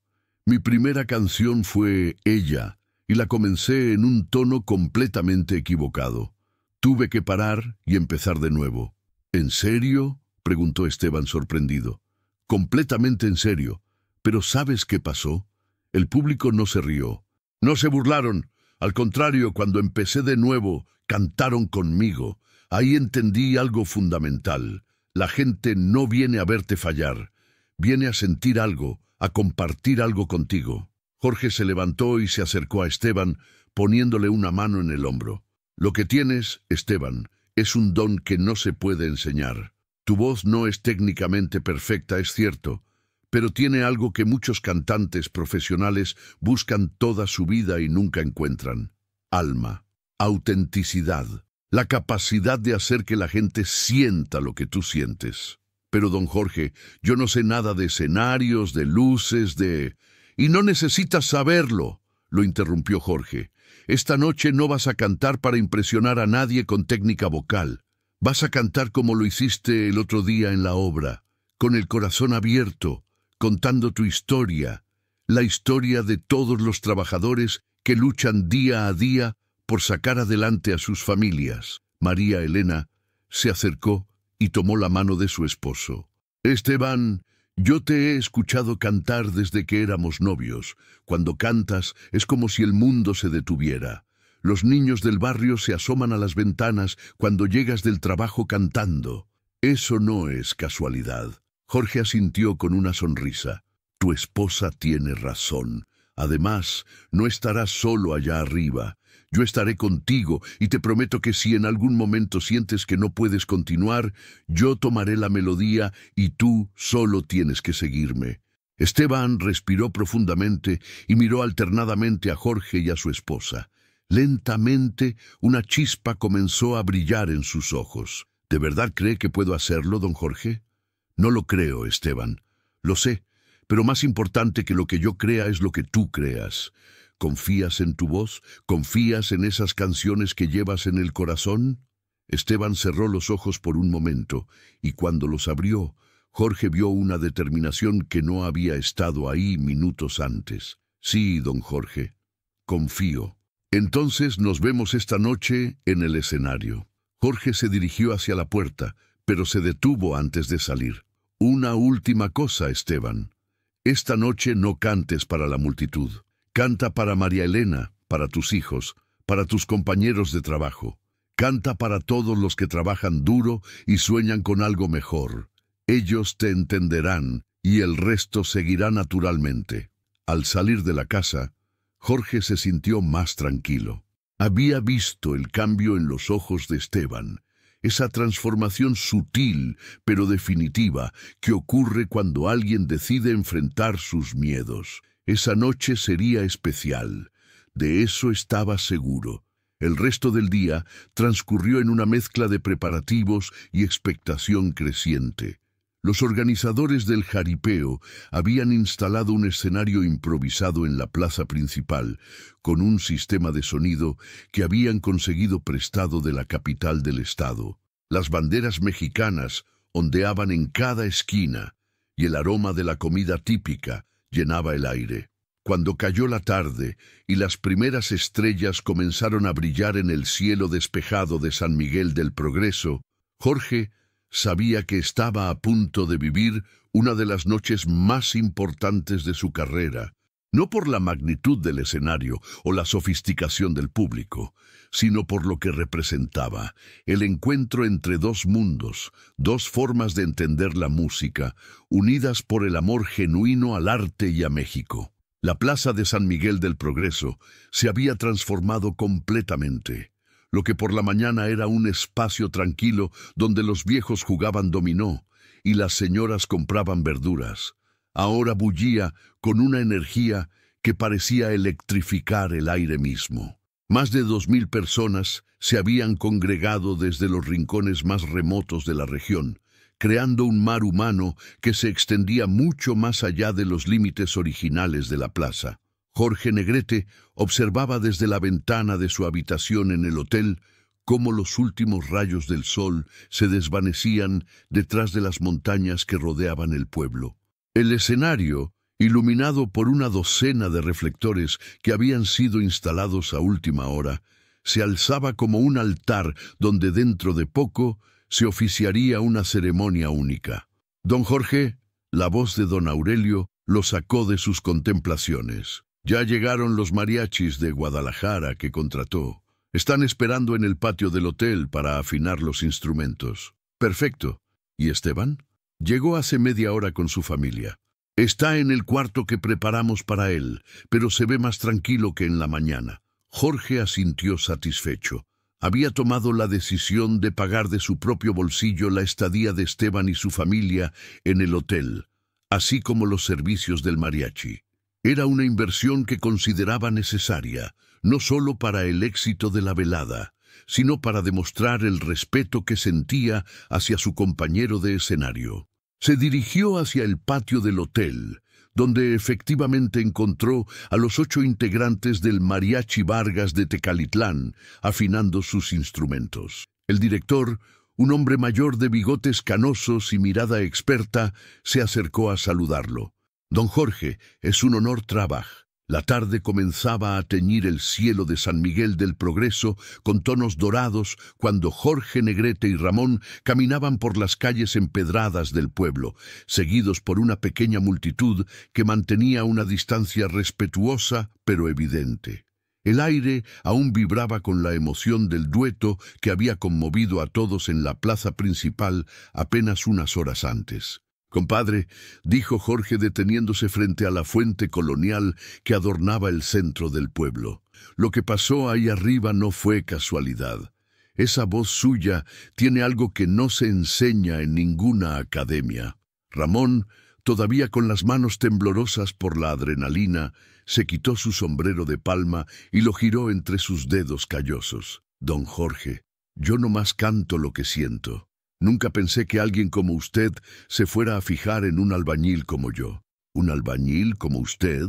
Mi primera canción fue Ella, y la comencé en un tono completamente equivocado. Tuve que parar y empezar de nuevo. ¿En serio?, preguntó Esteban sorprendido. Completamente en serio. Pero ¿sabes qué pasó? El público no se rió. No se burlaron. Al contrario, cuando empecé de nuevo, cantaron conmigo. Ahí entendí algo fundamental. La gente no viene a verte fallar. Viene a sentir algo, a compartir algo contigo. Jorge se levantó y se acercó a Esteban, poniéndole una mano en el hombro. Lo que tienes, Esteban, es un don que no se puede enseñar. Tu voz no es técnicamente perfecta, es cierto, pero tiene algo que muchos cantantes profesionales buscan toda su vida y nunca encuentran. Alma, autenticidad, la capacidad de hacer que la gente sienta lo que tú sientes. Pero, don Jorge, yo no sé nada de escenarios, de luces, de... Y no necesitas saberlo, lo interrumpió Jorge. Esta noche no vas a cantar para impresionar a nadie con técnica vocal. Vas a cantar como lo hiciste el otro día en la obra, con el corazón abierto, contando tu historia, la historia de todos los trabajadores que luchan día a día por sacar adelante a sus familias. María Elena se acercó y tomó la mano de su esposo. Esteban, yo te he escuchado cantar desde que éramos novios. Cuando cantas es como si el mundo se detuviera. Los niños del barrio se asoman a las ventanas cuando llegas del trabajo cantando. Eso no es casualidad. Jorge asintió con una sonrisa. Tu esposa tiene razón. Además, no estarás solo allá arriba. Yo estaré contigo y te prometo que si en algún momento sientes que no puedes continuar, yo tomaré la melodía y tú solo tienes que seguirme. Esteban respiró profundamente y miró alternadamente a Jorge y a su esposa. Lentamente, una chispa comenzó a brillar en sus ojos. ¿De verdad cree que puedo hacerlo, don Jorge? No lo creo, Esteban. Lo sé, pero más importante que lo que yo crea es lo que tú creas. ¿Confías en tu voz? ¿Confías en esas canciones que llevas en el corazón? Esteban cerró los ojos por un momento, y cuando los abrió, Jorge vio una determinación que no había estado ahí minutos antes. Sí, don Jorge, confío. Entonces nos vemos esta noche en el escenario. Jorge se dirigió hacia la puerta, pero se detuvo antes de salir. Una última cosa, Esteban. Esta noche no cantes para la multitud. Canta para María Elena, para tus hijos, para tus compañeros de trabajo. Canta para todos los que trabajan duro y sueñan con algo mejor. Ellos te entenderán y el resto seguirá naturalmente. Al salir de la casa, Jorge se sintió más tranquilo. Había visto el cambio en los ojos de Esteban, esa transformación sutil pero definitiva que ocurre cuando alguien decide enfrentar sus miedos. Esa noche sería especial. De eso estaba seguro. El resto del día transcurrió en una mezcla de preparativos y expectación creciente. Los organizadores del jaripeo habían instalado un escenario improvisado en la plaza principal, con un sistema de sonido que habían conseguido prestado de la capital del estado. Las banderas mexicanas ondeaban en cada esquina, y el aroma de la comida típica llenaba el aire. Cuando cayó la tarde y las primeras estrellas comenzaron a brillar en el cielo despejado de San Miguel del Progreso, Jorge sabía que estaba a punto de vivir una de las noches más importantes de su carrera, no por la magnitud del escenario o la sofisticación del público, sino por lo que representaba, el encuentro entre dos mundos, dos formas de entender la música, unidas por el amor genuino al arte y a México. La plaza de San Miguel del Progreso se había transformado completamente. Lo que por la mañana era un espacio tranquilo donde los viejos jugaban dominó y las señoras compraban verduras, ahora bullía con una energía que parecía electrificar el aire mismo. Más de 2000 personas se habían congregado desde los rincones más remotos de la región, creando un mar humano que se extendía mucho más allá de los límites originales de la plaza. Jorge Negrete observaba desde la ventana de su habitación en el hotel cómo los últimos rayos del sol se desvanecían detrás de las montañas que rodeaban el pueblo. El escenario Iluminado por una docena de reflectores que habían sido instalados a última hora, se alzaba como un altar donde dentro de poco se oficiaría una ceremonia única. Don Jorge, la voz de don Aurelio, lo sacó de sus contemplaciones. Ya llegaron los mariachis de Guadalajara que contrató. Están esperando en el patio del hotel para afinar los instrumentos. Perfecto. ¿Y Esteban? Llegó hace media hora con su familia. Está en el cuarto que preparamos para él, pero se ve más tranquilo que en la mañana. Jorge asintió satisfecho. Había tomado la decisión de pagar de su propio bolsillo la estadía de Esteban y su familia en el hotel, así como los servicios del mariachi. Era una inversión que consideraba necesaria, no solo para el éxito de la velada, sino para demostrar el respeto que sentía hacia su compañero de escenario. Se dirigió hacia el patio del hotel, donde efectivamente encontró a los 8 integrantes del Mariachi Vargas de Tecalitlán, afinando sus instrumentos. El director, un hombre mayor de bigotes canosos y mirada experta, se acercó a saludarlo. Don Jorge, es un honor trabajar. La tarde comenzaba a teñir el cielo de San Miguel del Progreso con tonos dorados cuando Jorge Negrete y Ramón caminaban por las calles empedradas del pueblo, seguidos por una pequeña multitud que mantenía una distancia respetuosa pero evidente. El aire aún vibraba con la emoción del dueto que había conmovido a todos en la plaza principal apenas unas horas antes. «Compadre», dijo Jorge deteniéndose frente a la fuente colonial que adornaba el centro del pueblo, «lo que pasó ahí arriba no fue casualidad. Esa voz suya tiene algo que no se enseña en ninguna academia». Ramón, todavía con las manos temblorosas por la adrenalina, se quitó su sombrero de palma y lo giró entre sus dedos callosos. «Don Jorge, yo nomás canto lo que siento. Nunca pensé que alguien como usted se fuera a fijar en un albañil como yo». «¿Un albañil como usted?».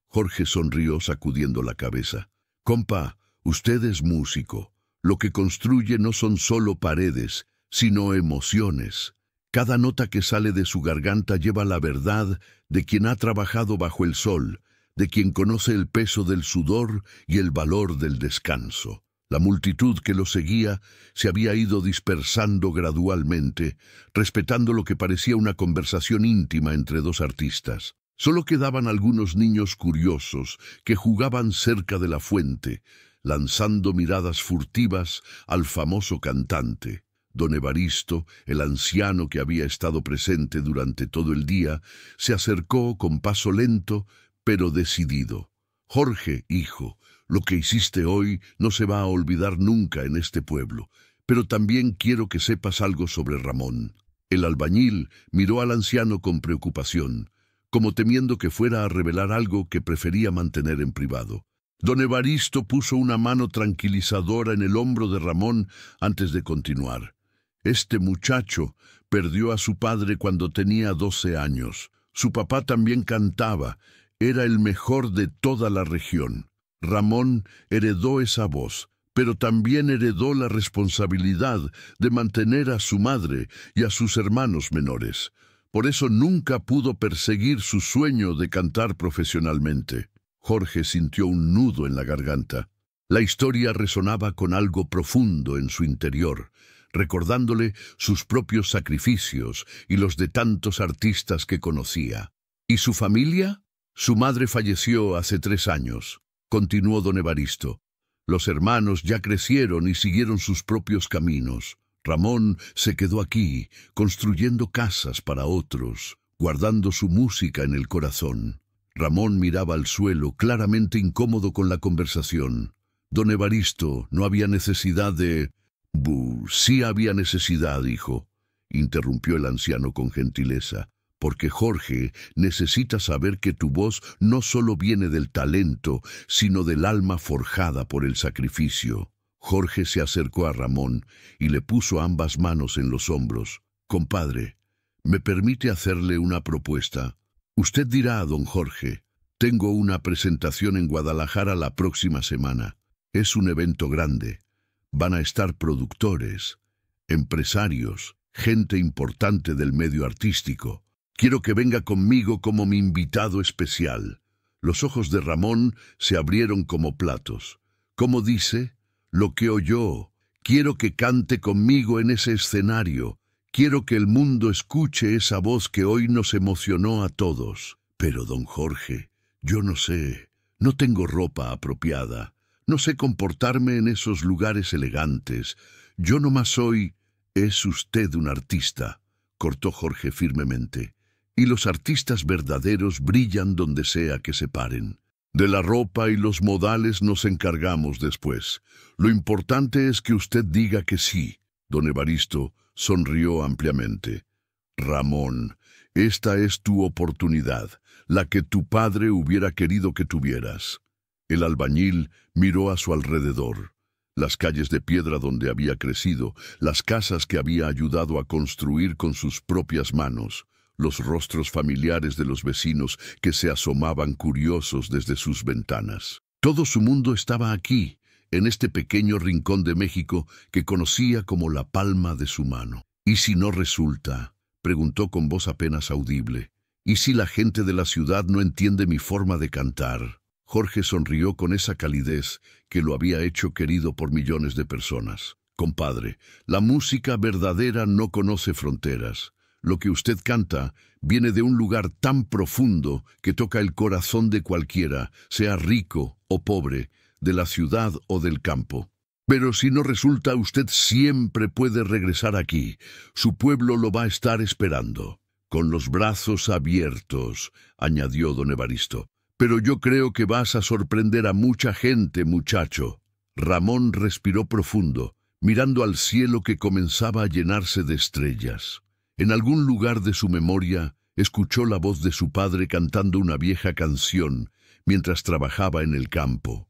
Jorge sonrió sacudiendo la cabeza. «Compa, usted es músico. Lo que construye no son solo paredes, sino emociones. Cada nota que sale de su garganta lleva la verdad de quien ha trabajado bajo el sol, de quien conoce el peso del sudor y el valor del descanso». La multitud que lo seguía se había ido dispersando gradualmente, respetando lo que parecía una conversación íntima entre dos artistas. Solo quedaban algunos niños curiosos que jugaban cerca de la fuente, lanzando miradas furtivas al famoso cantante. Don Evaristo, el anciano que había estado presente durante todo el día, se acercó con paso lento, pero decidido. «Jorge, hijo, lo que hiciste hoy no se va a olvidar nunca en este pueblo, pero también quiero que sepas algo sobre Ramón». El albañil miró al anciano con preocupación, como temiendo que fuera a revelar algo que prefería mantener en privado. Don Evaristo puso una mano tranquilizadora en el hombro de Ramón antes de continuar. «Este muchacho perdió a su padre cuando tenía 12 años. Su papá también cantaba, era el mejor de toda la región. Ramón heredó esa voz, pero también heredó la responsabilidad de mantener a su madre y a sus hermanos menores. Por eso nunca pudo perseguir su sueño de cantar profesionalmente». Jorge sintió un nudo en la garganta. La historia resonaba con algo profundo en su interior, recordándole sus propios sacrificios y los de tantos artistas que conocía. «¿Y su familia?». «Su madre falleció hace 3 años», continuó don Evaristo. «Los hermanos ya crecieron y siguieron sus propios caminos. Ramón se quedó aquí, construyendo casas para otros, guardando su música en el corazón». Ramón miraba al suelo, claramente incómodo con la conversación. «Don Evaristo, no había necesidad de...». «Sí había necesidad, hijo», interrumpió el anciano con gentileza. «Porque Jorge necesita saber que tu voz no solo viene del talento, sino del alma forjada por el sacrificio». Jorge se acercó a Ramón y le puso ambas manos en los hombros. «Compadre, ¿me permite hacerle una propuesta?». «Usted dirá, don Jorge, tengo una presentación en Guadalajara la próxima semana. Es un evento grande. Van a estar productores, empresarios, gente importante del medio artístico. Quiero que venga conmigo como mi invitado especial. Los ojos de Ramón se abrieron como platos. ¿Cómo dice? Lo que oyó. Quiero que cante conmigo en ese escenario. Quiero que el mundo escuche esa voz que hoy nos emocionó a todos. Pero, don Jorge, yo no sé. No tengo ropa apropiada. No sé comportarme en esos lugares elegantes. Yo nomás soy... Es usted un artista, cortó Jorge firmemente. Y los artistas verdaderos brillan donde sea que se paren. De la ropa y los modales nos encargamos después. Lo importante es que usted diga que sí. Don Evaristo sonrió ampliamente. Ramón, esta es tu oportunidad, la que tu padre hubiera querido que tuvieras. El albañil miró a su alrededor. Las calles de piedra donde había crecido, las casas que había ayudado a construir con sus propias manos, los rostros familiares de los vecinos que se asomaban curiosos desde sus ventanas. Todo su mundo estaba aquí, en este pequeño rincón de México que conocía como la palma de su mano. ¿Y si no resulta?, preguntó con voz apenas audible. ¿Y si la gente de la ciudad no entiende mi forma de cantar? Jorge sonrió con esa calidez que lo había hecho querido por millones de personas. Compadre, la música verdadera no conoce fronteras. Lo que usted canta viene de un lugar tan profundo que toca el corazón de cualquiera, sea rico o pobre, de la ciudad o del campo. Pero si no resulta, usted siempre puede regresar aquí. Su pueblo lo va a estar esperando. Con los brazos abiertos, añadió don Evaristo. Pero yo creo que vas a sorprender a mucha gente, muchacho. Ramón respiró profundo, mirando al cielo que comenzaba a llenarse de estrellas. En algún lugar de su memoria, escuchó la voz de su padre cantando una vieja canción mientras trabajaba en el campo.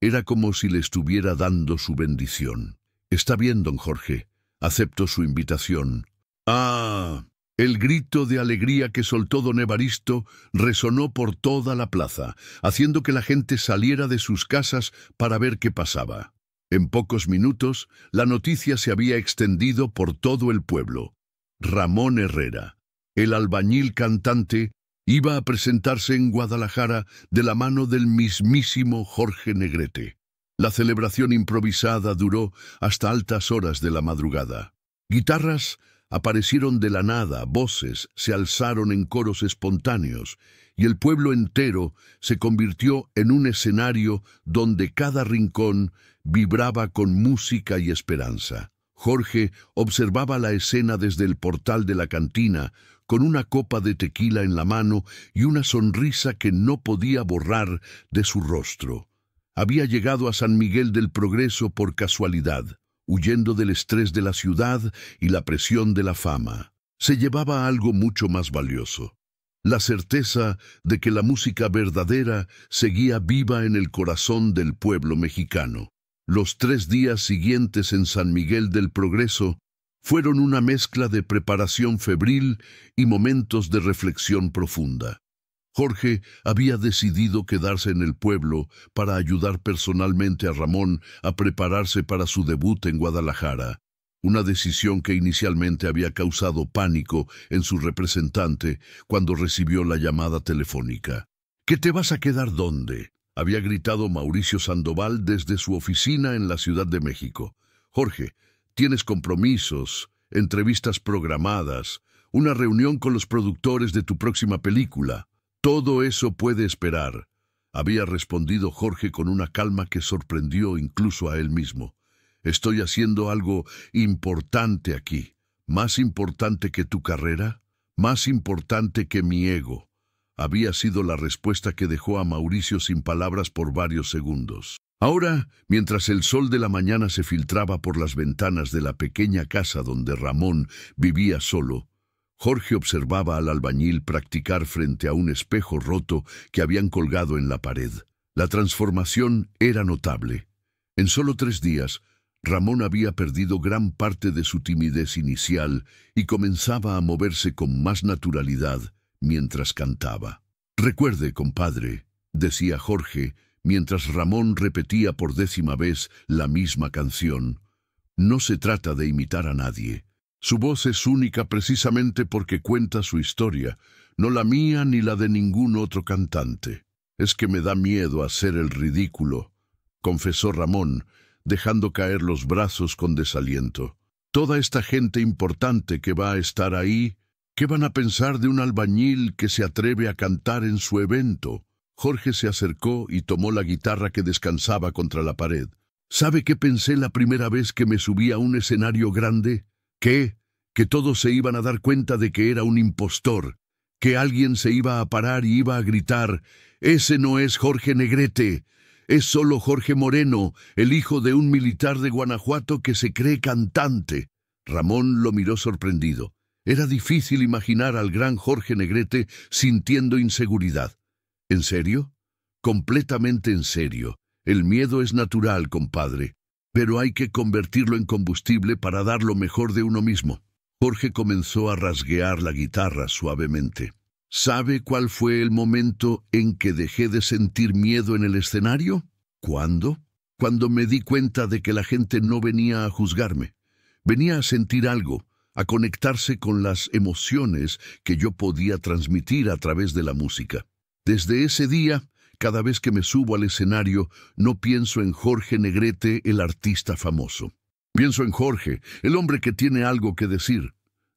Era como si le estuviera dando su bendición. Está bien, don Jorge. Acepto su invitación. ¡Ah! El grito de alegría que soltó don Evaristo resonó por toda la plaza, haciendo que la gente saliera de sus casas para ver qué pasaba. En pocos minutos, la noticia se había extendido por todo el pueblo. Ramón Herrera, el albañil cantante, iba a presentarse en Guadalajara de la mano del mismísimo Jorge Negrete. La celebración improvisada duró hasta altas horas de la madrugada. Guitarras aparecieron de la nada, voces se alzaron en coros espontáneos, y el pueblo entero se convirtió en un escenario donde cada rincón vibraba con música y esperanza. Jorge observaba la escena desde el portal de la cantina, con una copa de tequila en la mano y una sonrisa que no podía borrar de su rostro. Había llegado a San Miguel del Progreso por casualidad, huyendo del estrés de la ciudad y la presión de la fama. Se llevaba algo mucho más valioso: la certeza de que la música verdadera seguía viva en el corazón del pueblo mexicano. Los 3 días siguientes en San Miguel del Progreso fueron una mezcla de preparación febril y momentos de reflexión profunda. Jorge había decidido quedarse en el pueblo para ayudar personalmente a Ramón a prepararse para su debut en Guadalajara, una decisión que inicialmente había causado pánico en su representante cuando recibió la llamada telefónica. ¿Qué te vas a quedar dónde?, había gritado Mauricio Sandoval desde su oficina en la Ciudad de México. Jorge, tienes compromisos, entrevistas programadas, una reunión con los productores de tu próxima película. Todo eso puede esperar, había respondido Jorge con una calma que sorprendió incluso a él mismo. Estoy haciendo algo importante aquí, más importante que tu carrera, más importante que mi ego. Había sido la respuesta que dejó a Mauricio sin palabras por varios segundos. Ahora, mientras el sol de la mañana se filtraba por las ventanas de la pequeña casa donde Ramón vivía solo, Jorge observaba al albañil practicar frente a un espejo roto que habían colgado en la pared. La transformación era notable. En solo 3 días, Ramón había perdido gran parte de su timidez inicial y comenzaba a moverse con más naturalidad mientras cantaba. Recuerde, compadre, decía Jorge, mientras Ramón repetía por 10ª vez la misma canción, no se trata de imitar a nadie, Su voz es única precisamente porque cuenta su historia, no la mía ni la de ningún otro cantante. Es que me da miedo hacer el ridículo, confesó Ramón, dejando caer los brazos con desaliento. Toda esta gente importante que va a estar ahí, ¿qué van a pensar de un albañil que se atreve a cantar en su evento? Jorge se acercó y tomó la guitarra que descansaba contra la pared. ¿Sabe qué pensé la primera vez que me subí a un escenario grande? ¿Qué? Que todos se iban a dar cuenta de que era un impostor, que alguien se iba a parar y iba a gritar: «Ese no es Jorge Negrete, es solo Jorge Moreno, el hijo de un militar de Guanajuato que se cree cantante». Ramón lo miró sorprendido. Era difícil imaginar al gran Jorge Negrete sintiendo inseguridad. ¿En serio? Completamente en serio. El miedo es natural, compadre, pero hay que convertirlo en combustible para dar lo mejor de uno mismo. Jorge comenzó a rasguear la guitarra suavemente. ¿Sabe cuál fue el momento en que dejé de sentir miedo en el escenario? ¿Cuándo? Cuando me di cuenta de que la gente no venía a juzgarme. Venía a sentir algo, a conectarse con las emociones que yo podía transmitir a través de la música. Desde ese día, cada vez que me subo al escenario, no pienso en Jorge Negrete, el artista famoso. Pienso en Jorge, el hombre que tiene algo que decir.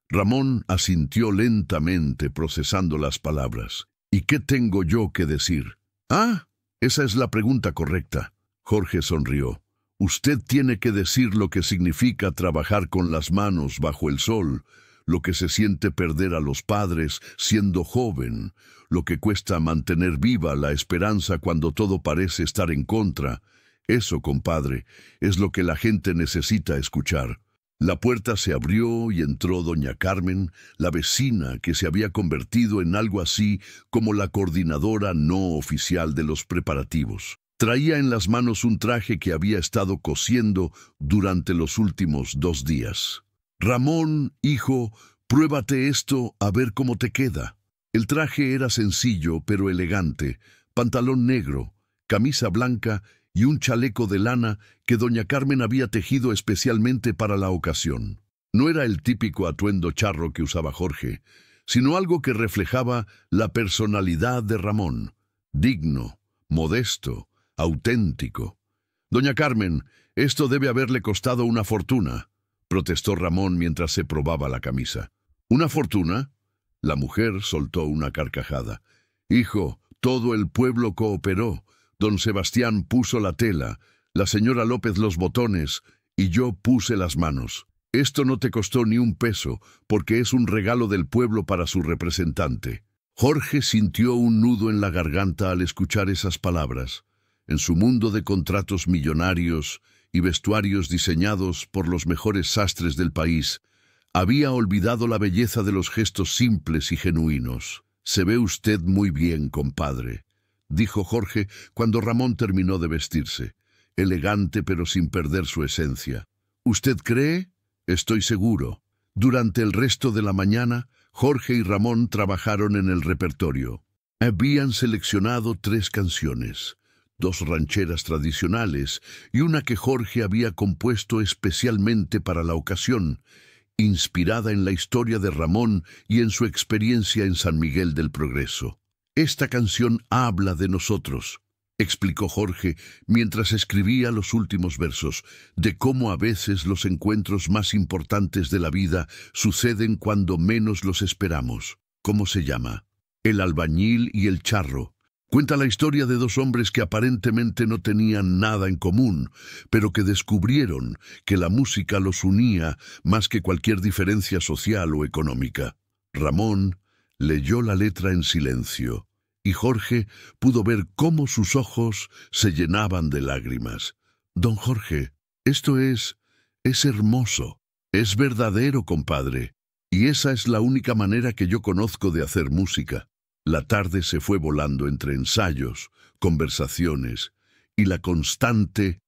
Ramón asintió lentamente, procesando las palabras. ¿Y qué tengo yo que decir? Ah, esa es la pregunta correcta. Jorge sonrió. Usted tiene que decir lo que significa trabajar con las manos bajo el sol, lo que se siente perder a los padres siendo joven, lo que cuesta mantener viva la esperanza cuando todo parece estar en contra. Eso, compadre, es lo que la gente necesita escuchar. La puerta se abrió y entró doña Carmen, la vecina que se había convertido en algo así como la coordinadora no oficial de los preparativos. Traía en las manos un traje que había estado cosiendo durante los últimos 2 días. «Ramón, hijo, pruébate esto a ver cómo te queda». El traje era sencillo pero elegante, pantalón negro, camisa blanca y un chaleco de lana que doña Carmen había tejido especialmente para la ocasión. No era el típico atuendo charro que usaba Jorge, sino algo que reflejaba la personalidad de Ramón, digno, modesto, auténtico. «Doña Carmen, esto debe haberle costado una fortuna», protestó Ramón mientras se probaba la camisa. «¿Una fortuna?». La mujer soltó una carcajada. «Hijo, todo el pueblo cooperó. Don Sebastián puso la tela, la señora López los botones, y yo puse las manos. Esto no te costó ni un peso, porque es un regalo del pueblo para su representante». Jorge sintió un nudo en la garganta al escuchar esas palabras. En su mundo de contratos millonarios y vestuarios diseñados por los mejores sastres del país, había olvidado la belleza de los gestos simples y genuinos. «Se ve usted muy bien, compadre», dijo Jorge cuando Ramón terminó de vestirse, elegante pero sin perder su esencia. «¿Usted cree?». «Estoy seguro». Durante el resto de la mañana, Jorge y Ramón trabajaron en el repertorio. Habían seleccionado 3 canciones, 2 rancheras tradicionales y una que Jorge había compuesto especialmente para la ocasión, inspirada en la historia de Ramón y en su experiencia en San Miguel del Progreso. «Esta canción habla de nosotros», explicó Jorge mientras escribía los últimos versos, «de cómo a veces los encuentros más importantes de la vida suceden cuando menos los esperamos». «¿Cómo se llama?». «El albañil y el charro». Cuenta la historia de 2 hombres que aparentemente no tenían nada en común, pero que descubrieron que la música los unía más que cualquier diferencia social o económica. Ramón leyó la letra en silencio, y Jorge pudo ver cómo sus ojos se llenaban de lágrimas. «Don Jorge, esto es hermoso, es verdadero, compadre, y esa es la única manera que yo conozco de hacer música». La tarde se fue volando entre ensayos, conversaciones y la constante